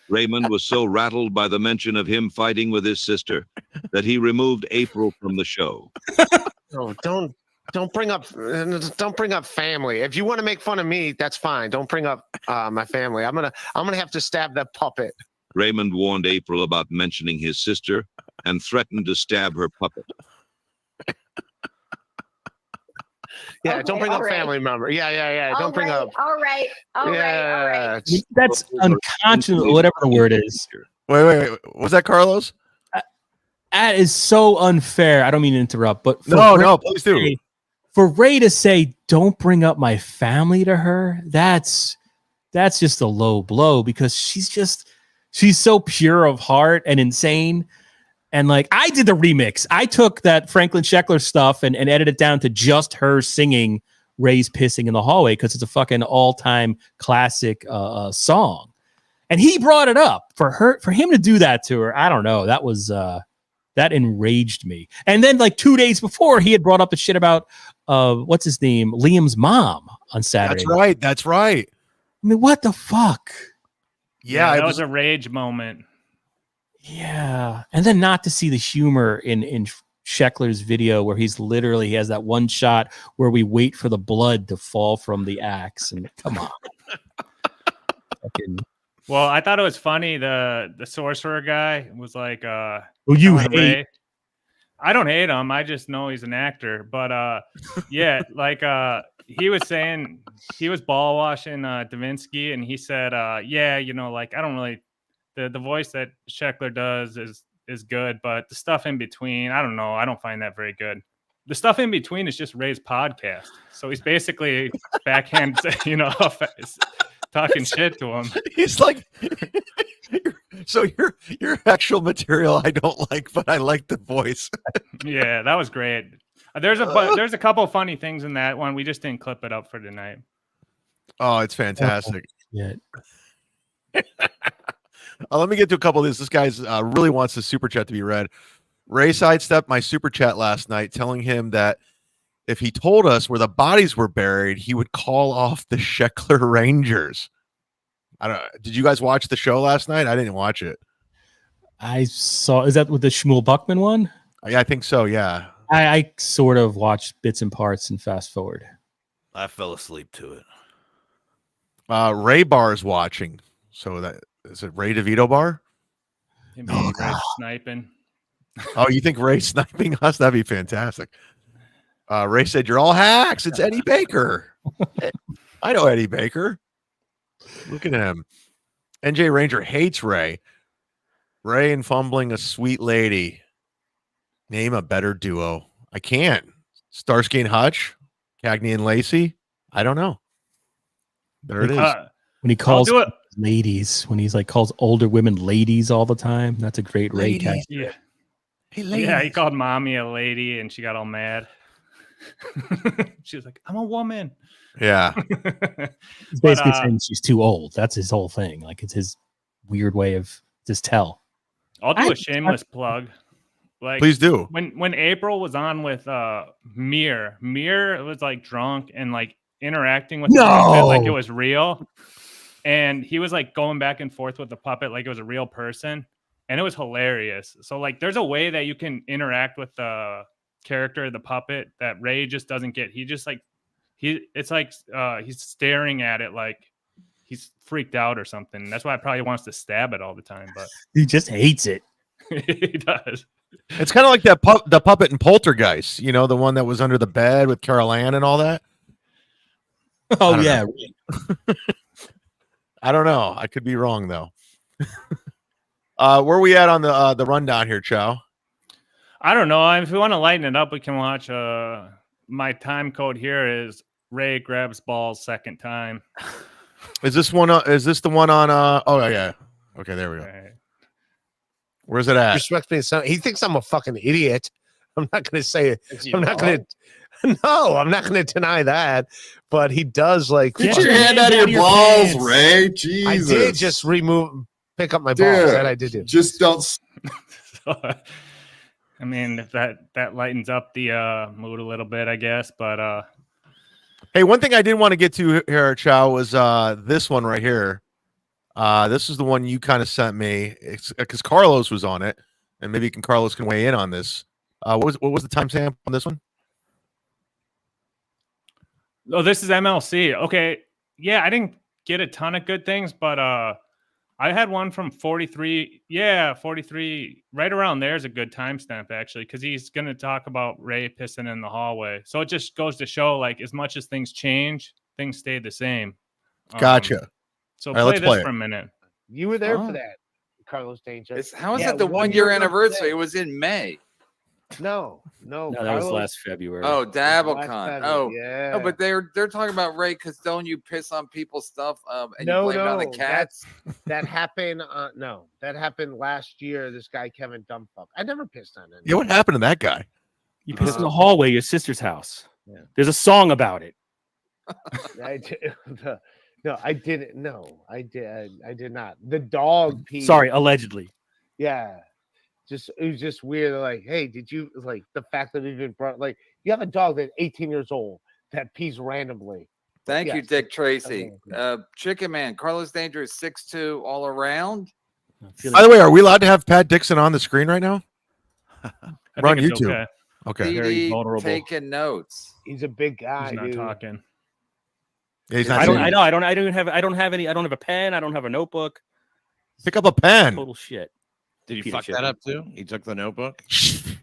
Raymond was so rattled by the mention of him fighting with his sister that he removed April from the show. No, don't Don't bring up family. If you want to make fun of me, that's fine. Don't bring up my family. I'm gonna have to stab that puppet. Raymond warned April about mentioning his sister and threatened to stab her puppet. Yeah, Okay, don't bring all up right. family member. Yeah. All Don't bring right, up. all right, all right. That's unconscionable, whatever the word is. Wait. Was that Carlos? That is so unfair. I don't mean to interrupt, but No, please do. For Ray to say, "Don't bring up my family" to her, that's just a low blow because she's so pure of heart and insane. And like, I did the remix. I took that Franklin Sheckler stuff and edited it down to just her singing Ray's Pissing in the Hallway because it's a fucking all-time classic song. And he brought it up for him to do that to her. I don't know. That was that enraged me. And then like 2 days before, he had brought up the shit about what's his name, Liam's mom on Saturday. That's right. I mean, what the fuck? Yeah, that was a rage moment. Yeah, and then not to see the humor in Sheckler's video where he has that one shot where we wait for the blood to fall from the axe, and come on. Well, I thought it was funny. The sorcerer guy was like, "Who you telling hate?" Ray- I don't hate him. I just know he's an actor. But yeah, like he was saying he was ball washing Davinsky, and he said, yeah, like I don't really. The voice that Sheckler does is good, but the stuff in between, I don't know. I don't find that very good. The stuff in between is just Ray's podcast. So he's basically backhand, talking shit to him. He's like, so your actual material I don't like, but I like the voice. Yeah, that was great. There's a couple of funny things in that one. We just didn't clip it up for tonight. Oh, it's fantastic. Yeah. Let me get to a couple of these. This guy's really wants the super chat to be read. Ray sidestepped my super chat last night, telling him that if he told us where the bodies were buried, he would call off the Sheckler Rangers. I don't. Did you guys watch the show last night? I didn't watch it. I saw. Is that with the Shmuel Buckman one? I think so. Yeah. I sort of watched bits and parts and fast forward. I fell asleep to it. Ray Bar's watching. So that is it. Ray DeVito Bar. Ray sniping. Oh, you think Ray's sniping us? That'd be fantastic. Ray said, "You're all hacks. It's Eddie Baker." I know Eddie Baker. Look at him. NJ Ranger hates Ray. Ray and fumbling a sweet lady. Name a better duo. I can't. Starsky and Hutch, Cagney and Lacey. I don't know. There it is. When he calls ladies, when he's like calls older women ladies all the time. That's a great Ray cast. Yeah. Hey, yeah, he called mommy a lady and she got all mad. She was like, "I'm a woman." Yeah. He's basically saying she's too old. That's his whole thing. Like it's his weird way of just tell. I'll do a shameless plug. Like, please do. When April was on with Mir was like drunk and like interacting with the puppet like it was real. And he was like going back and forth with the puppet like it was a real person. And it was hilarious. So like there's a way that you can interact with the character, the puppet, that Ray just doesn't get. He just like it's like he's staring at it like he's freaked out or something. That's why he probably wants to stab it all the time, but he just hates it. He does. It's kind of like that the puppet in Poltergeist, the one that was under the bed with Carol Ann and all that. Oh yeah. I don't know. I could be wrong though. Where are we at on the rundown here, Chow? I don't know. If we want to lighten it up, we can watch. My time code here is Ray grabs balls second time. Is this one? Is this the one on? Oh yeah. Okay, there we go. Right. Where's it at? Respect me. He thinks I'm a fucking idiot. I'm not going to say it. I'm not going to. No, I'm not going to deny that. But he does like. Get your hand out of your balls, Ray. Jesus. I did just pick up my balls. That I did do. Just don't. I mean, if that lightens up the mood a little bit, I guess. But hey, one thing I did want to get to here, Chow, was this one right here. This is the one you kind of sent me. It's because Carlos was on it, and maybe Carlos can weigh in on this. What was the timestamp on this one? Oh, this is MLC. Okay. Yeah, I didn't get a ton of good things, but I had one from 43. Yeah, 43. Right around there is a good timestamp, actually, because he's going to talk about Ray pissing in the hallway. So it just goes to show, like, as much as things change, things stay the same. Gotcha. So All right, play let's this play for it. a minute. You were there Oh. for that, Carlos Danger. How is Yeah, it the 1 year ago anniversary? today. It was in May. No. No, that was Carlos- last February. Oh, last DabbleCon. February, Oh, yeah. no, but they're talking about Ray because don't you piss on people's stuff and No, you blame it on the no, cats? that happened. No, that happened last year. This guy Kevin Dumbfuck. I never pissed on him. Yeah, what happened to that guy? You pissed in the hallway, your sister's house. Yeah. There's a song about it. I did, no, I didn't. No, I did not. The dog peed. Sorry, allegedly. Yeah. It was just weird. Like, hey, did you like the fact that he even brought like you have a dog that's 18 years old that pees randomly? Thank you, Yes. Dick Tracy. Chicken Man, Carlos Danger is 6'2" all around. By the way, are we allowed to have Pat Dixon on the screen right now? We're on think it's YouTube. Okay. PD taking notes. He's a big guy, He's not dude. talking. Yeah, he's not I don't saying- know. I don't have a pen. I don't have a notebook. Pick up a pen. Total shit. Did you Peter fuck shit. that up too? He took the notebook.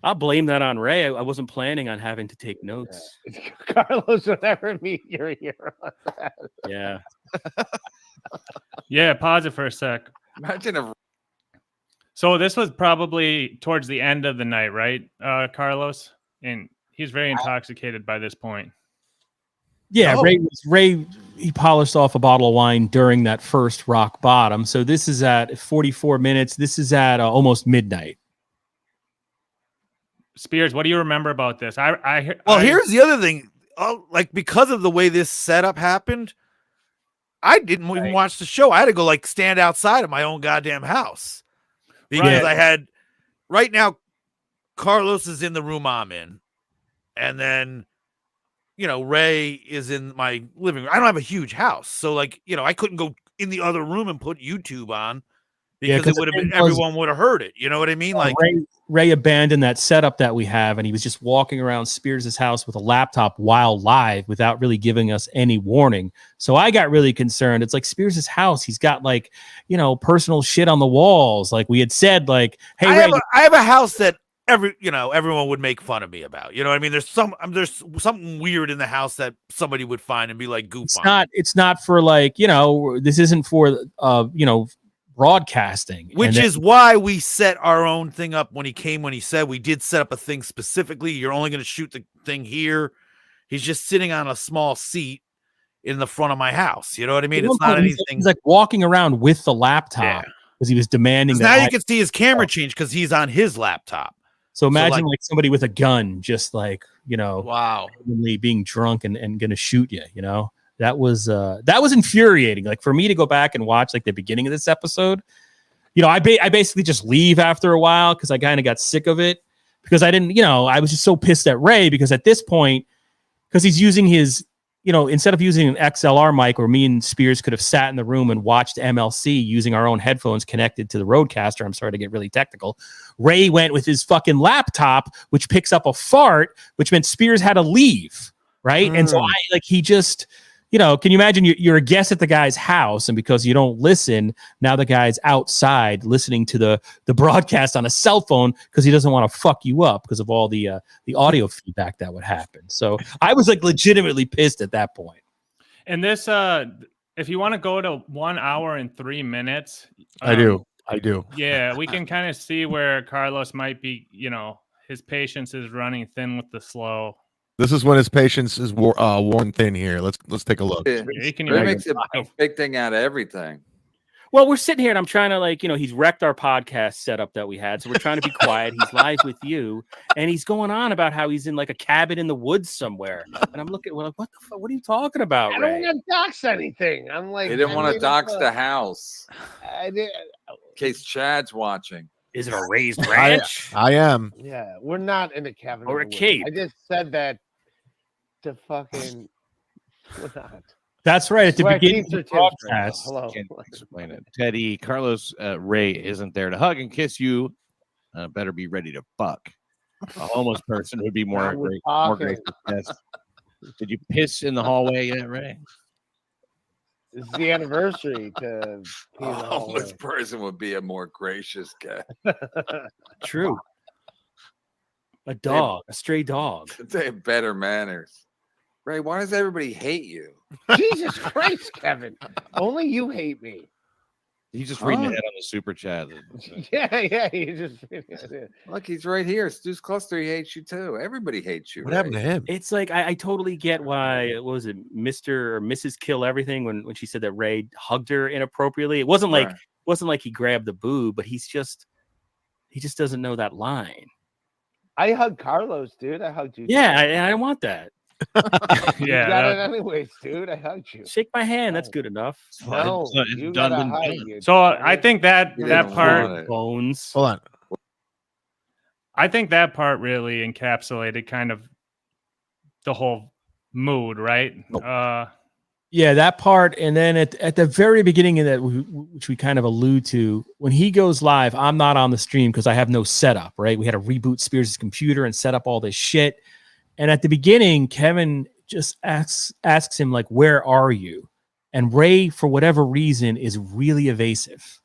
I'll blame that on Ray. I wasn't planning on having to take notes. Carlos will never meet your hero. Yeah. Yeah, pause it for a sec. Imagine if. So this was probably towards the end of the night, right, Carlos? And he's very intoxicated by this point. Yeah, Oh. Ray he polished off a bottle of wine during that first rock bottom. So this is at 44 minutes. This is at almost midnight. Spears, what do you remember about this? Here's the other thing. Like, because of the way this setup happened, I didn't even watch the show. I had to go like stand outside of my own goddamn house because I had right now. Carlos is in the room I'm in, and then Ray is in my living room. I don't have a huge house, so like I couldn't go in the other room and put YouTube on because it would have been everyone would have heard it. You know what I mean? Like Ray abandoned that setup that we have, and he was just walking around Spears' house with a laptop while live without really giving us any warning. So I got really concerned. It's like Spears' house. He's got like, personal shit on the walls. Like we had said, like, hey, I Ray, have a house that everyone would make fun of me about. You know what I mean? There's something weird in the house that somebody would find and be like, goof on. it's not for like, this isn't for, broadcasting. Which is why we set our own thing up when he said we did set up a thing specifically. You're only going to shoot the thing here. He's just sitting on a small seat in the front of my house. You know what I mean? It's not anything. He's like walking around with the laptop because he was demanding that. Now you can see his camera change because he's on his laptop. So imagine like somebody with a gun, just like, wow, being drunk and going to shoot you, That was infuriating. Like for me to go back and watch like the beginning of this episode, I basically just leave after a while because I kind of got sick of it because I didn't, I was just so pissed at Ray because at this point, because he's using his, instead of using an XLR mic where me and Spears could have sat in the room and watched MLC using our own headphones connected to the Rodecaster. I'm sorry to get really technical. Ray went with his fucking laptop, which picks up a fart, which meant Spears had to leave. Right. And so he just, can you imagine you're a guest at the guy's house, and because you don't listen, now the guy's outside listening to the broadcast on a cell phone because he doesn't want to fuck you up because of all the audio feedback that would happen. So I was like legitimately pissed at that point. And this, if you want to go to 1 hour and 3 minutes, I do. Yeah, we can kind of see where Carlos might be. His patience is running thin with the slow. This is when his patience is worn thin here. Let's take a look. It makes a big thing out of everything. Well, we're sitting here and I'm trying to he's wrecked our podcast setup that we had. So we're trying to be quiet. He's live with you and he's going on about how he's in like a cabin in the woods somewhere. And I'm looking, what the fuck? What are you talking about, I Ray? don't want to dox anything. I'm like, They didn't want to dox the house I did. in case Chad's watching. Is it a raised ranch? I am. Yeah, we're not in a cabin Or in a the woods. cave. I just said that to fucking. We're not. That's right. At the Swear beginning of teacher the Tim's right now. broadcast. Hello. Can't explain it. Teddy, Carlos, Ray isn't there to hug and kiss you. Better be ready to fuck. A homeless person would be more Now we're more talking. gracious. Yes. Did you piss in the hallway yet, Ray? This is the anniversary to pee in the A hallway. homeless person would be a more gracious guy. True. A dog, a stray dog. They have better manners. Ray, why does everybody hate you? Jesus Christ, Kevin. Only you hate me. He's just reading ahead on the super chat. Yeah, you just Look, he's right here. Stu's Cluster, he hates you too. Everybody hates you. What happened to him? It's like I totally get why. What was it, Mr. or Mrs. Kill Everything, when she said that Ray hugged her inappropriately? It wasn't like he grabbed the boob, but he just doesn't know that line. I hugged Carlos, dude. I hugged you. Yeah, I want that. You got it anyways, dude. I hugged you. Shake my hand. That's good enough. No, you gotta hug you. So I think that part bones. Hold on. I think that part really encapsulated kind of the whole mood, right? Yeah, that part, and then at the very beginning of that, which we kind of allude to, when he goes live, I'm not on the stream because I have no setup. Right, we had to reboot Spears' computer and set up all this shit. And at the beginning, Kevin just asks him, like, where are you? And Ray, for whatever reason, is really evasive.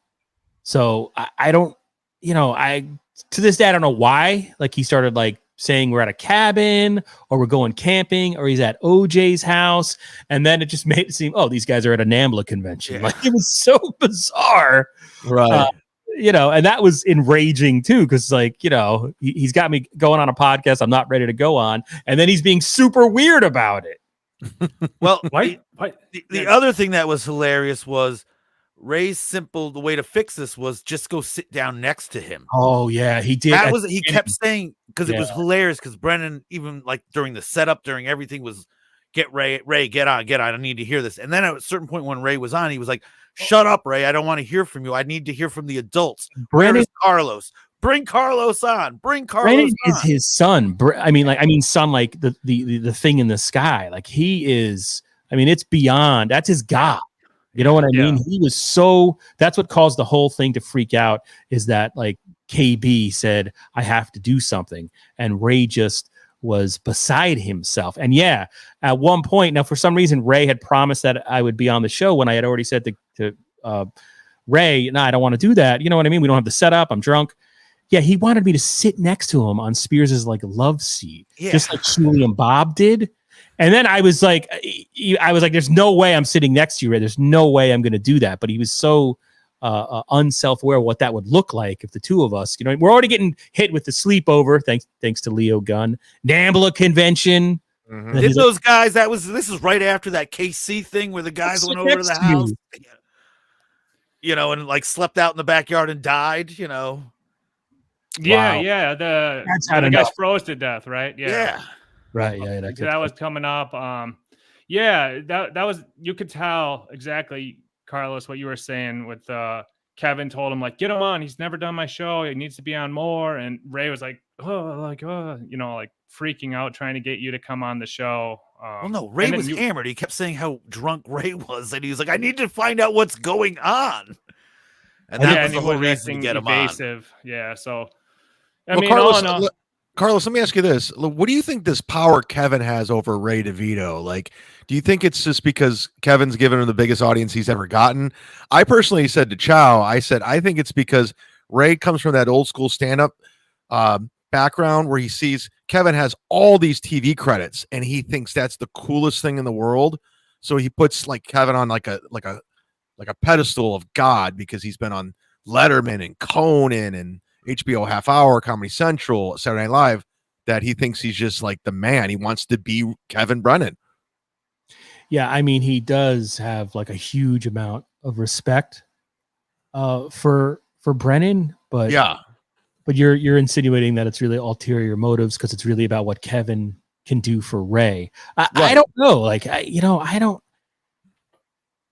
So I don't, to this day, I don't know why. Like, he started like saying we're at a cabin or we're going camping or he's at OJ's house. And then it just made it seem, oh, these guys are at a NAMBLA convention. Yeah. Like, it was so bizarre. Right. And that was enraging too, because he's got me going on a podcast I'm not ready to go on, and then he's being super weird about it. Well, the other thing that was hilarious was Ray's the way to fix this was just go sit down next to him. Oh yeah, he did. He kept saying, because it was hilarious, because Brennan, even like during the setup, during everything, was get Ray, get on. I need to hear this. And then at a certain point when Ray was on, he was like, shut up, Ray. I don't want to hear from you. I need to hear from the adults. Where is Carlos? Bring Carlos on. Bring Carlos Brandon on. is his son. Son, like the thing in the sky. Like, he is, it's beyond. That's his God. You know what I mean? He was that's what caused the whole thing to freak out, is that like KB said, I have to do something. And Ray just was beside himself. And yeah, at one point, now for some reason, Ray had promised that I would be on the show when I had already said to Ray, no, I don't want to do that. You know what I mean? We don't have the setup. I'm drunk. Yeah, he wanted me to sit next to him on Spears's like love seat, just like Shuli and Bob did. And then I was like, there's no way I'm sitting next to you, Ray. There's no way I'm going to do that. But he was so unself-aware of what that would look like if the two of us, we're already getting hit with the sleepover, thanks to Leo Gunn, NAMBLA convention. Mm-hmm. Did those guys? This is right after that KC thing where the guys went over to the house, and like slept out in the backyard and died. Yeah, Wow. yeah. The guys froze to death, right? Yeah. Right. Yeah. That was coming up. That was, you could tell exactly, Carlos, what you were saying with Kevin told him, like, get him on. He's never done my show. He needs to be on more. And Ray was like, like freaking out, trying to get you to come on the show. Well, no, Ray was hammered. He kept saying how drunk Ray was. And he was like, I need to find out what's going on. And that was the whole reason to get him on. Yeah. So, Carlos, let me ask you this. What do you think this power Kevin has over Ray DeVito? Like, do you think it's just because Kevin's given him the biggest audience he's ever gotten? I personally said to Chow, I think it's because Ray comes from that old school stand-up background where he sees Kevin has all these TV credits and he thinks that's the coolest thing in the world. So he puts like Kevin on like a pedestal of God, because he's been on Letterman and Conan and HBO Half Hour, Comedy Central, Saturday Night Live, that he thinks he's just like the man. He wants to be Kevin Brennan. Yeah, he does have like a huge amount of respect for Brennan, but you're insinuating that it's really ulterior motives because it's really about what Kevin can do for Ray. I don't know. Like, I don't.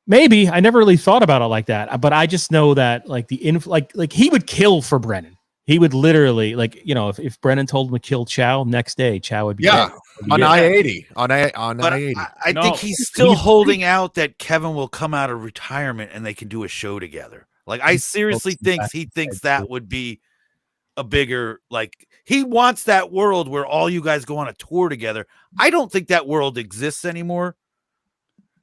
Maybe I never really thought about it like that, but I just know that like like he would kill for Brennan. He would literally, like, if Brennan told him to kill Chow, next day Chow would be dead. On I-80. On I-80. I think he's still holding out that Kevin will come out of retirement and they can do a show together. Like, I seriously think he thinks that would be a bigger, like, he wants that world where all you guys go on a tour together. I don't think that world exists anymore.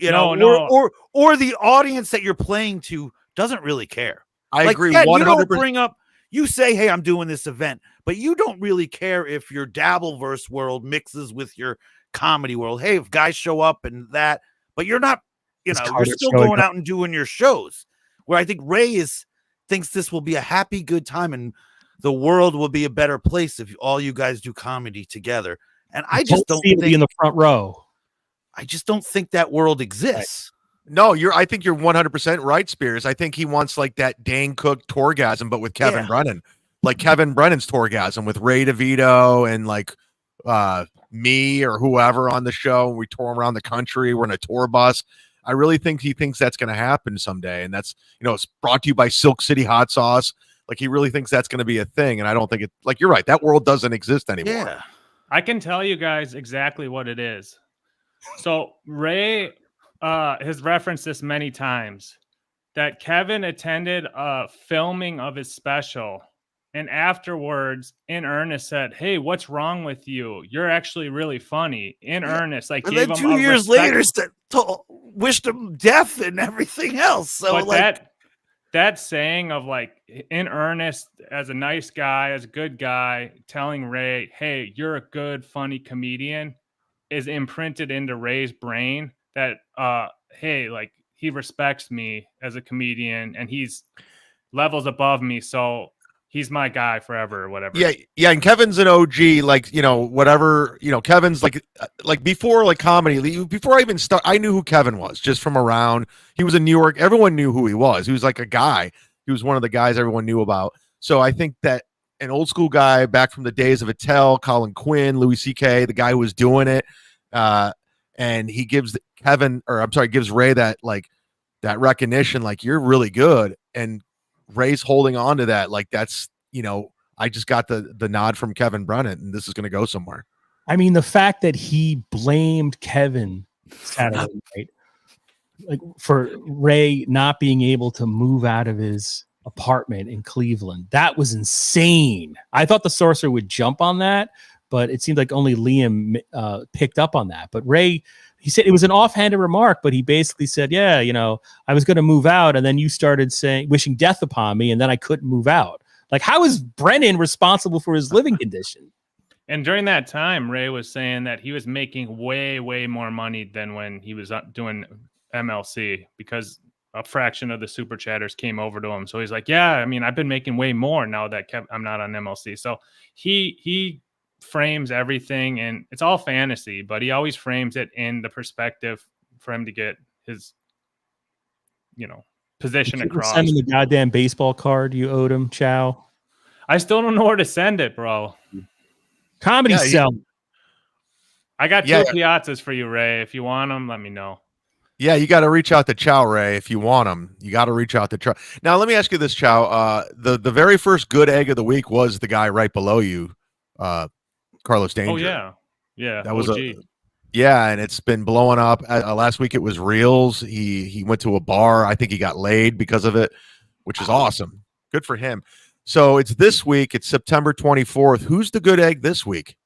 Or the audience that you're playing to doesn't really care. I agree. Yeah, 100%. you don't bring up, you say, hey, I'm doing this event, but you don't really care if your Dabbleverse world mixes with your comedy world. Hey, if guys show up and that, but you're not, you're still going out and doing your shows. Where I think Ray thinks this will be a happy, good time, and the world will be a better place if all you guys do comedy together. And I just don't think in the front row. I just don't think that world exists. No, I think you're 100% right, Spears. I think he wants like that Dane Cook tourgasm, but with Kevin Brennan, like Kevin Brennan's tourgasm with Ray DeVito and like me or whoever on the show. We tour around the country. We're in a tour bus. I really think he thinks that's going to happen someday. And that's, it's brought to you by Silk City Hot Sauce. Like he really thinks that's going to be a thing. And I don't think it, like, you're right. That world doesn't exist anymore. Yeah. I can tell you guys exactly what it is. So Ray has referenced this many times that Kevin attended a filming of his special and afterwards in earnest said, hey, what's wrong with you? You're actually really funny. In earnest. Like, and gave then him 2 years later respect- wished him death and everything else. So but like that saying of like in earnest, as a nice guy, as a good guy, telling Ray, hey, you're a good, funny comedian, is imprinted into Ray's brain that hey, like he respects me as a comedian and he's levels above me, so he's my guy forever or whatever. Yeah, and Kevin's an OG, like, whatever, Kevin's like before like comedy, before I even start, I knew who Kevin was just from around. He was in New York. Everyone knew who he was. He was like a guy. He was one of the guys everyone knew about. So I think that an old school guy back from the days of Attell, Colin Quinn, Louis C.K., the guy who was doing it, and he gives gives Ray that that recognition, like, you're really good, and Ray's holding on to that, like, that's, I just got the nod from Kevin Brennan, and this is going to go somewhere. I mean, the fact that he blamed Kevin Saturday night, like, for Ray not being able to move out of his apartment in Cleveland, that was insane. I thought the Sorcerer would jump on that, but it seemed like only Liam picked up on that. But Ray, he said it was an offhanded remark, but he basically said, yeah, I was going to move out, and then you started wishing death upon me, and then I couldn't move out. Like, how is Brennan responsible for his living condition? And during that time, Ray was saying that he was making way, way more money than when he was doing MLC, because a fraction of the super chatters came over to him. So he's like, yeah, I mean, I've been making way more now that I'm not on MLC. So he frames everything, and it's all fantasy, but he always frames it in the perspective for him to get his, position across. Send him the goddamn baseball card you owed him, Chow. I still don't know where to send it, bro. Comedy cell. I got two piazzas for you, Ray. If you want them, let me know. Yeah, you got to reach out to Chow, Ray. If you want them, you got to reach out to Chow. Now, let me ask you this, Chow. The very first good egg of the week was the guy right below you, Carlos Danger. Oh, yeah. Yeah. That was OG. and it's been blowing up. Last week it was Reels. He went to a bar. I think he got laid because of it, which is awesome. Good for him. So it's this week. It's September 24th. Who's the good egg this week?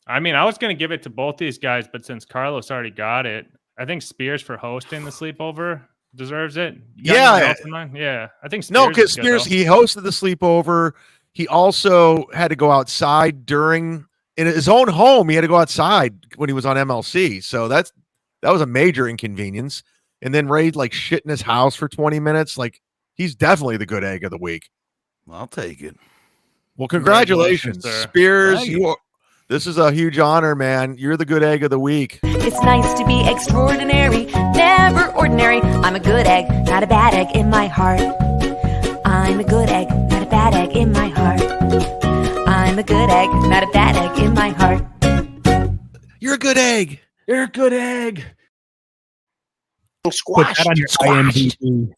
I mean, I was going to give it to both these guys, but since Carlos already got it, I think Spears for hosting the sleepover deserves it. Yeah. Yeah. I think Spears. No, because Spears, he hosted the sleepover. He also had to go outside in his own home. He had to go outside when he was on MLC. So that was a major inconvenience. And then Ray shit in his house for 20 minutes. Like, he's definitely the good egg of the week. I'll take it. Well, congratulations, Spears. This is a huge honor, man. You're the good egg of the week. It's nice to be extraordinary, never ordinary. I'm a good egg, not a bad egg in my heart. I'm a good egg, not a bad egg in my heart. I'm a good egg, not a bad egg in my heart. You're a good egg. You're a good egg. Squash. Put that on your IMDb.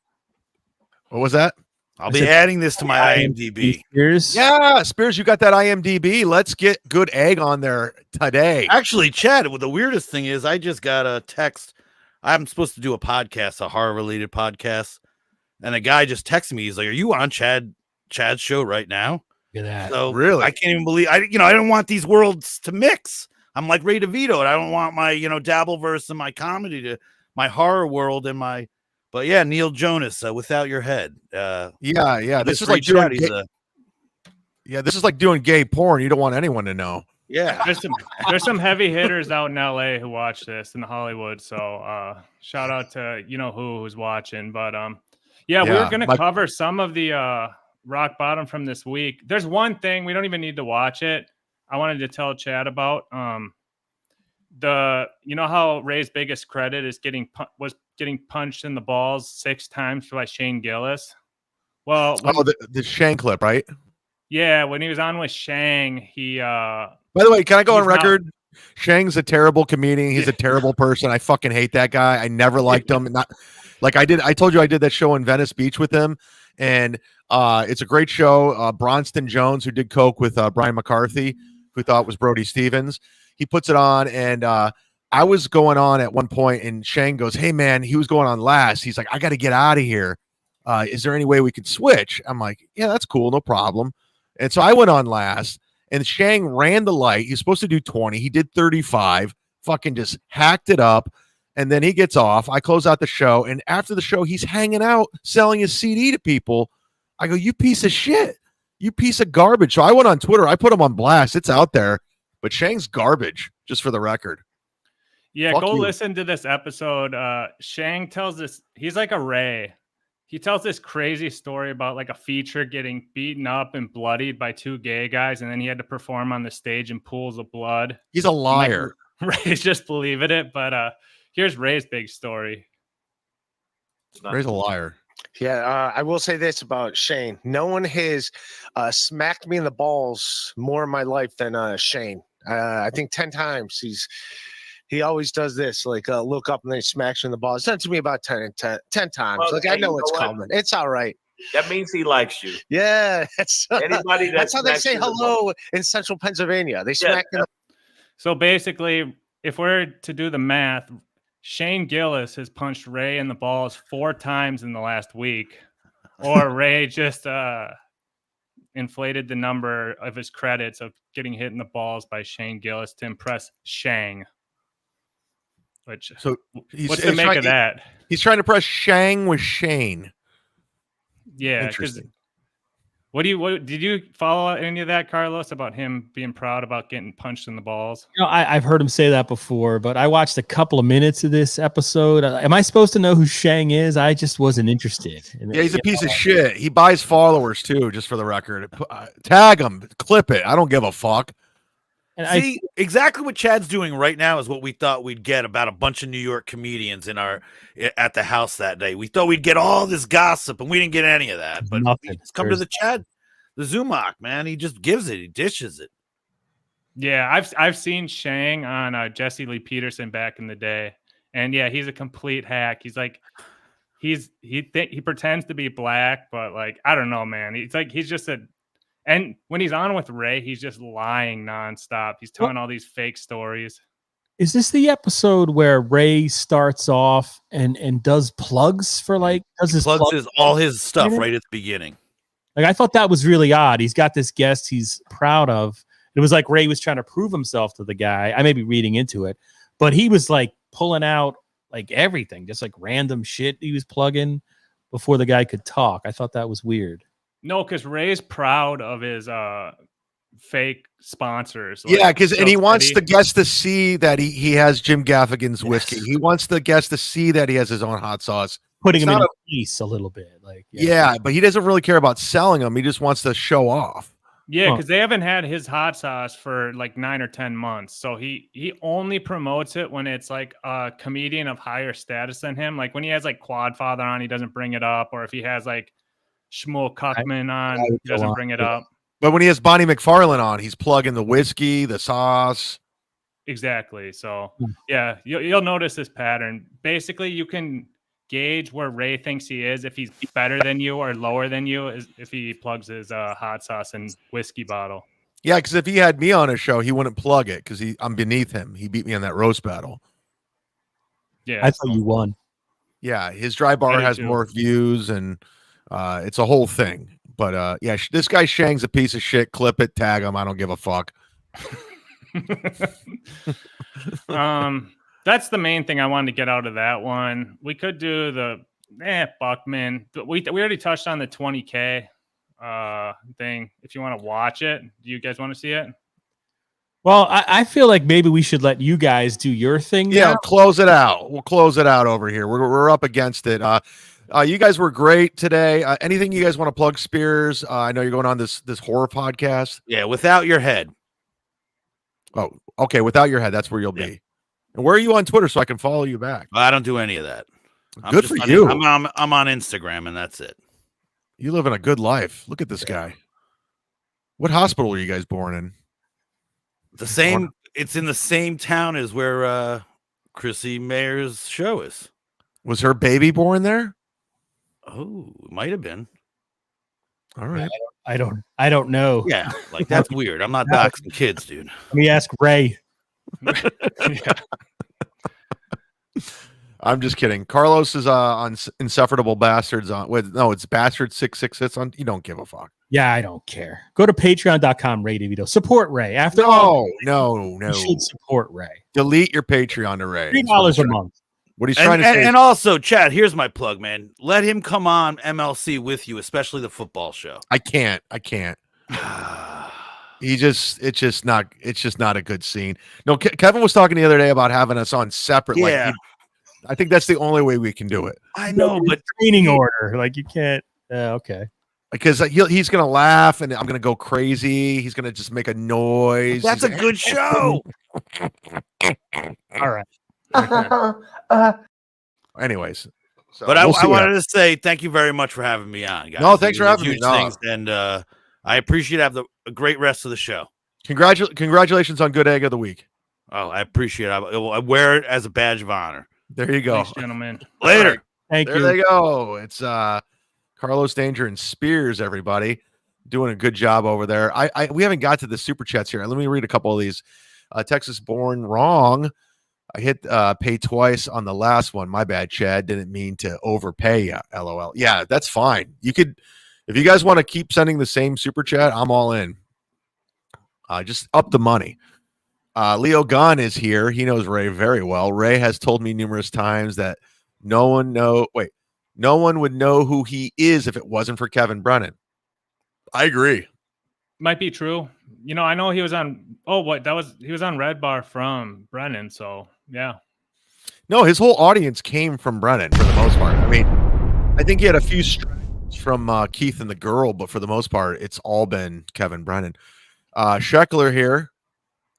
What was that? I'll be adding this to my IMDb. Spears. Yeah, Spears, you got that IMDb. Let's get good egg on there today. Actually, Chad, the weirdest thing is I just got a text. I'm supposed to do a podcast, a horror-related podcast, and a guy just texted me. He's like, "Are you on Chad's show right now?" Look at that. So Really? I can't even believe I don't want these worlds to mix. I'm like Ray DeVito, and I don't want my Dabbleverse and my comedy to my horror world and my. But yeah, Neil Jonas, Without Your Head. Yeah. This is like doing this is like doing gay porn. You don't want anyone to know. Yeah. There's some heavy hitters out in LA who watch this in Hollywood. So shout out to who's watching. But we were gonna cover some of the rock bottom from this week. There's one thing we don't even need to watch it. I wanted to tell Chad about how Ray's biggest credit is getting punched in the balls 6 times by Shane Gillis. Well, the Shang clip, right? Yeah, when he was on with Shang, he by the way, can I go on record? Shang's a terrible comedian. He's a terrible person. I fucking hate that guy. I never liked him. Not like I told you I did that show in Venice Beach with him, and it's a great show. Bronston Jones, who did coke with Brian McCarthy, who thought was Brody Stevens, he puts it on, and I was going on at one point, and Shang goes, "Hey man," he was going on last. He's like, "I got to get out of here. Is there any way we could switch?" I'm like, "Yeah, that's cool, no problem." And so I went on last, and Shang ran the light. He's supposed to do 20. He did 35, fucking just hacked it up. And then he gets off. I close out the show. And after the show, he's hanging out, selling his CD to people. I go, "You piece of shit. You piece of garbage." So I went on Twitter. I put him on blast. It's out there. But Shang's garbage, just for the record. Yeah, Fuck go you. listen to this episode. Shang tells this. He's like a Ray. He tells this crazy story about like a feature getting beaten up and bloodied by 2 gay guys, and then he had to perform on the stage in pools of blood. He's a liar. Ray's just believing it, but here's Ray's big story. Ray's a liar. Yeah, I will say this about Shane. No one has smacked me in the balls more in my life than Shane. I think 10 times. He always does this, like look up and then he smacks you in the balls. It's done to me about 10 times. Well, like I know it's coming. It's all right. That means he likes you. Yeah, that's Anybody that's how they smacks say you in the hello in central Pennsylvania. They smack you in the So basically, if we're to do the math, Shane Gillis has punched Ray in the balls 4 times in the last week, or Ray just inflated the number of his credits of getting hit in the balls by Shane Gillis to impress Shang. Which, So what's to make of that? He's trying to press Shang with Shane. Yeah, Interesting. What did you follow any of that, Carlos, about him being proud about getting punched in the balls? I've heard him say that before, but I watched a couple of minutes of this episode. Am I supposed to know who Shang is? I just wasn't interested. Yeah, he's a piece of shit. He buys followers too, just for the record. Tag him, clip it. I don't give a fuck. And See, exactly what Chad's doing right now is what we thought we'd get about a bunch of New York comedians at the house that day. We thought we'd get all this gossip, and we didn't get any of that. But it's come to the Chad, the Zumock, man. He just gives it. He dishes it. Yeah, I've seen Shang on Jesse Lee Peterson back in the day, and yeah, he's a complete hack. He's like, he pretends to be black, but like I don't know, man. He's just a. And when he's on with Ray, he's just lying nonstop. He's telling all these fake stories. Is this the episode where Ray starts off and does plugs for all his stuff right at the beginning? Like I thought that was really odd. He's got this guest he's proud of. It was like Ray was trying to prove himself to the guy. I may be reading into it, but he was like pulling out like everything, just like random shit he was plugging before the guy could talk. I thought that was weird. No, because Ray's proud of his fake sponsors. Yeah, and he wants the guest to see that he has Jim Gaffigan's whiskey. He wants the guest to see that he has his own hot sauce. Putting him in a piece a little bit. Yeah, but he doesn't really care about selling them. He just wants to show off. Yeah, because they haven't had his hot sauce for like 9 or 10 months. So he only promotes it when it's like a comedian of higher status than him. Like when he has like Quadfather on, he doesn't bring it up. Or if he has like Shmuel Kuckman on, he doesn't bring it up. But when he has Bonnie McFarlane on, he's plugging the whiskey, the sauce. Exactly. So yeah, you'll notice this pattern. Basically, you can gauge where Ray thinks he is if he's better than you or lower than you if he plugs his hot sauce and whiskey bottle. Yeah, because if he had me on his show, he wouldn't plug it because I'm beneath him. He beat me in that roast battle. Yeah, I thought you won. Yeah, his dry bar has more views and it's a whole thing. But yeah, this guy Shang's a piece of shit. Clip it, tag him. I don't give a fuck. That's the main thing I wanted to get out of that one. We could do the Buckman. But we already touched on the 20K thing. If you want to watch it, do you guys want to see it? Well, I feel like maybe we should let you guys do your thing. Yeah, now. close it out. We'll close it out over here. We're up against it. You guys were great today. Anything you guys want to plug, Spears? I know you're going on this horror podcast. Yeah, Without Your Head. Oh, okay. Without Your Head, that's where you'll be. And where are you on Twitter so I can follow you back? I don't do any of that. Good for you. I'm on Instagram, and that's it. You live in a good life. Look at this guy. What hospital were you guys born in? The same. It's in the same town as where Chrissy Mayer's show is. Was her baby born there? Oh, it might have been. All right. I don't know. Yeah, like that's weird. I'm not doxing kids, dude. Let me ask Ray. I'm just kidding. Carlos is on Insufferable Bastards it's Bastard 666 on. You don't give a fuck. Yeah, I don't care. Go to patreon.com, Ray Duh-Vito. Support Ray. After all, no. You should support Ray. Delete your Patreon to Ray. $3 a month. What he's trying to say. And also, Chad, here's my plug, man. Let him come on MLC with you, especially the football show. I can't. It's just not a good scene. No, Kevin was talking the other day about having us on separate. Yeah. I think that's the only way we can do it. I know, but training order. Like you can't. Okay. Because he's going to laugh and I'm going to go crazy. He's going to just make a noise. That's a good show. All right. Anyways. So But I wanted to say thank you very much for having me on, guys. No, thanks for having me. Huge things, and I appreciate a great rest of the show. Congratulations on Good Egg of the Week. Oh, I appreciate it. I wear it as a badge of honor. There you go. Thanks, gentlemen. Later. Right. Thank you. There they go. It's Carlos Danger and Spears, everybody. Doing a good job over there. We haven't got to the super chats here. Let me read a couple of these. Texas Born Wrong. I hit pay twice on the last one. My bad, Chad. Didn't mean to overpay you. LOL. Yeah, that's fine. You could, if you guys want to keep sending the same super chat, I'm all in. Just up the money. Leo Gunn is here. He knows Ray very well. Ray has told me numerous times that no one would know who he is if it wasn't for Kevin Brennan. I agree. Might be true. You know, I know he was on. He was on Red Bar from Brennan. So yeah. No, his whole audience came from Brennan for the most part. I mean, I think he had a few strikes from Keith and the girl, but for the most part, it's all been Kevin Brennan. Scheckler here.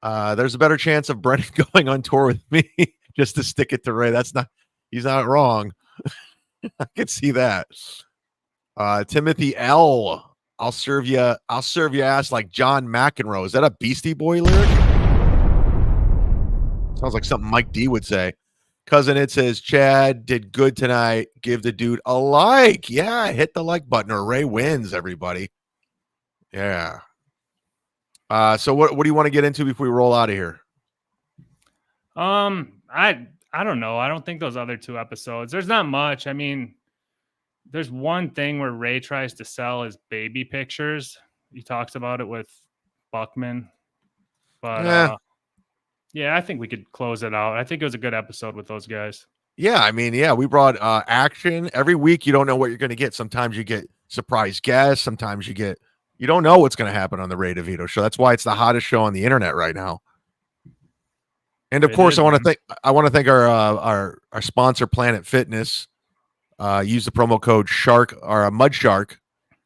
There's a better chance of Brennan going on tour with me just to stick it to Ray. He's not wrong. I can see that. Timothy L. I'll serve you ass like John McEnroe. Is that a Beastie Boy lyric? Sounds like something Mike D would say. Cousin, it says, Chad did good tonight. Give the dude a like. Yeah, hit the like button or Ray wins, everybody. Yeah. So what do you want to get into before we roll out of here? I don't know. I don't think those other two episodes. There's not much. I mean, there's one thing where Ray tries to sell his baby pictures. He talks about it with Buckman. But yeah, I think we could close it out. I think it was a good episode with those guys. Yeah, I mean, yeah, we brought action. Every week you don't know what you're going to get. Sometimes you get surprise guests. Sometimes you don't know what's going to happen on the Ray Duh-Vito show. That's why it's the hottest show on the internet right now. And of course, I want to thank our sponsor, Planet Fitness. Use the promo code Shark or Mud Shark,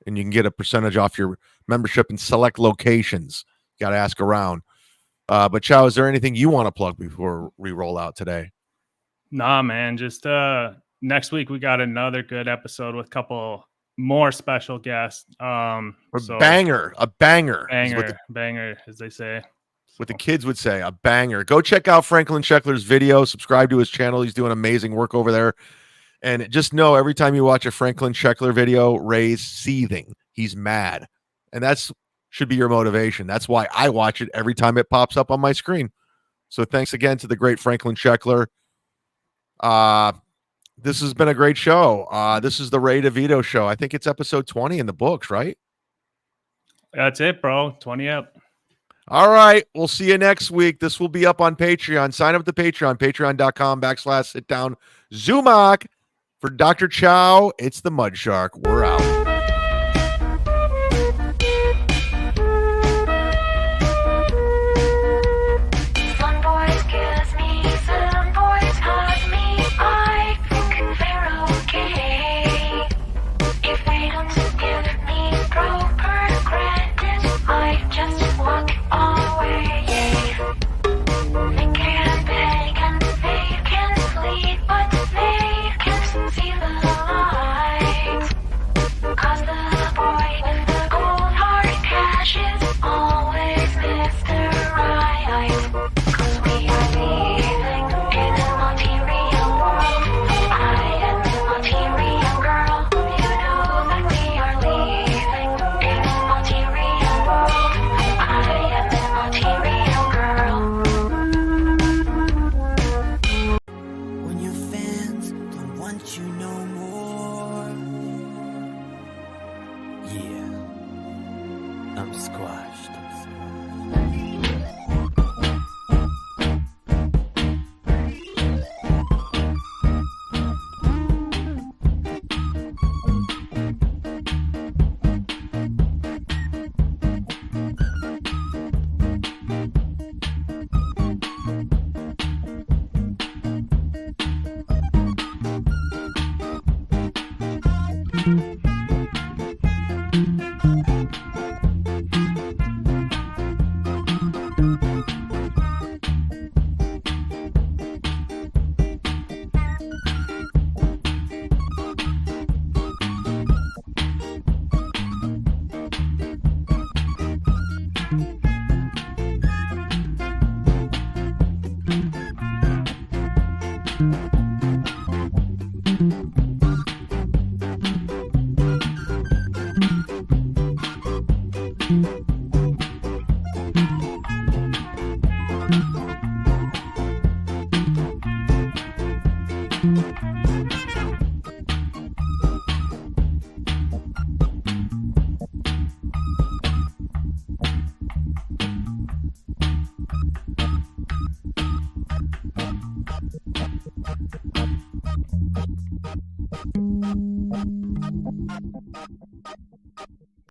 and you can get a percentage off your membership in select locations. Got to ask around. But Chow, is there anything you want to plug before we roll out today? Nah, man. Just next week we got another good episode with a couple more special guests. A banger, as they say. What the kids would say, a banger. Go check out Franklin Scheckler's video. Subscribe to his channel. He's doing amazing work over there. And just know every time you watch a Franklin Scheckler video, Ray's seething. He's mad. And that's should be your motivation. That's why I watch it every time it pops up on my screen. So thanks again to the great Franklin Scheckler. This has been a great show. This is the Ray Duh-Vito show. I think it's episode 20 in the books, right? That's it, bro. 20 up. All right. We'll see you next week. This will be up on Patreon. Sign up to Patreon, patreon.com/sit-down Zumock. For Dr. Chow, it's the Mud Shark. We're out. Some boys kiss me, some boys hug me. I think they're okay. If they don't give me proper credit, I just walk away. They can beg and they can sleep, but they can't see the light. 'Cause the boy with the gold hard cash is always Mr. Right. 'Cause we are living in a material world. I am a material girl. You know that we are living in a material world. I am a material girl. When your fans don't want you no more. Yeah, I'm squashed.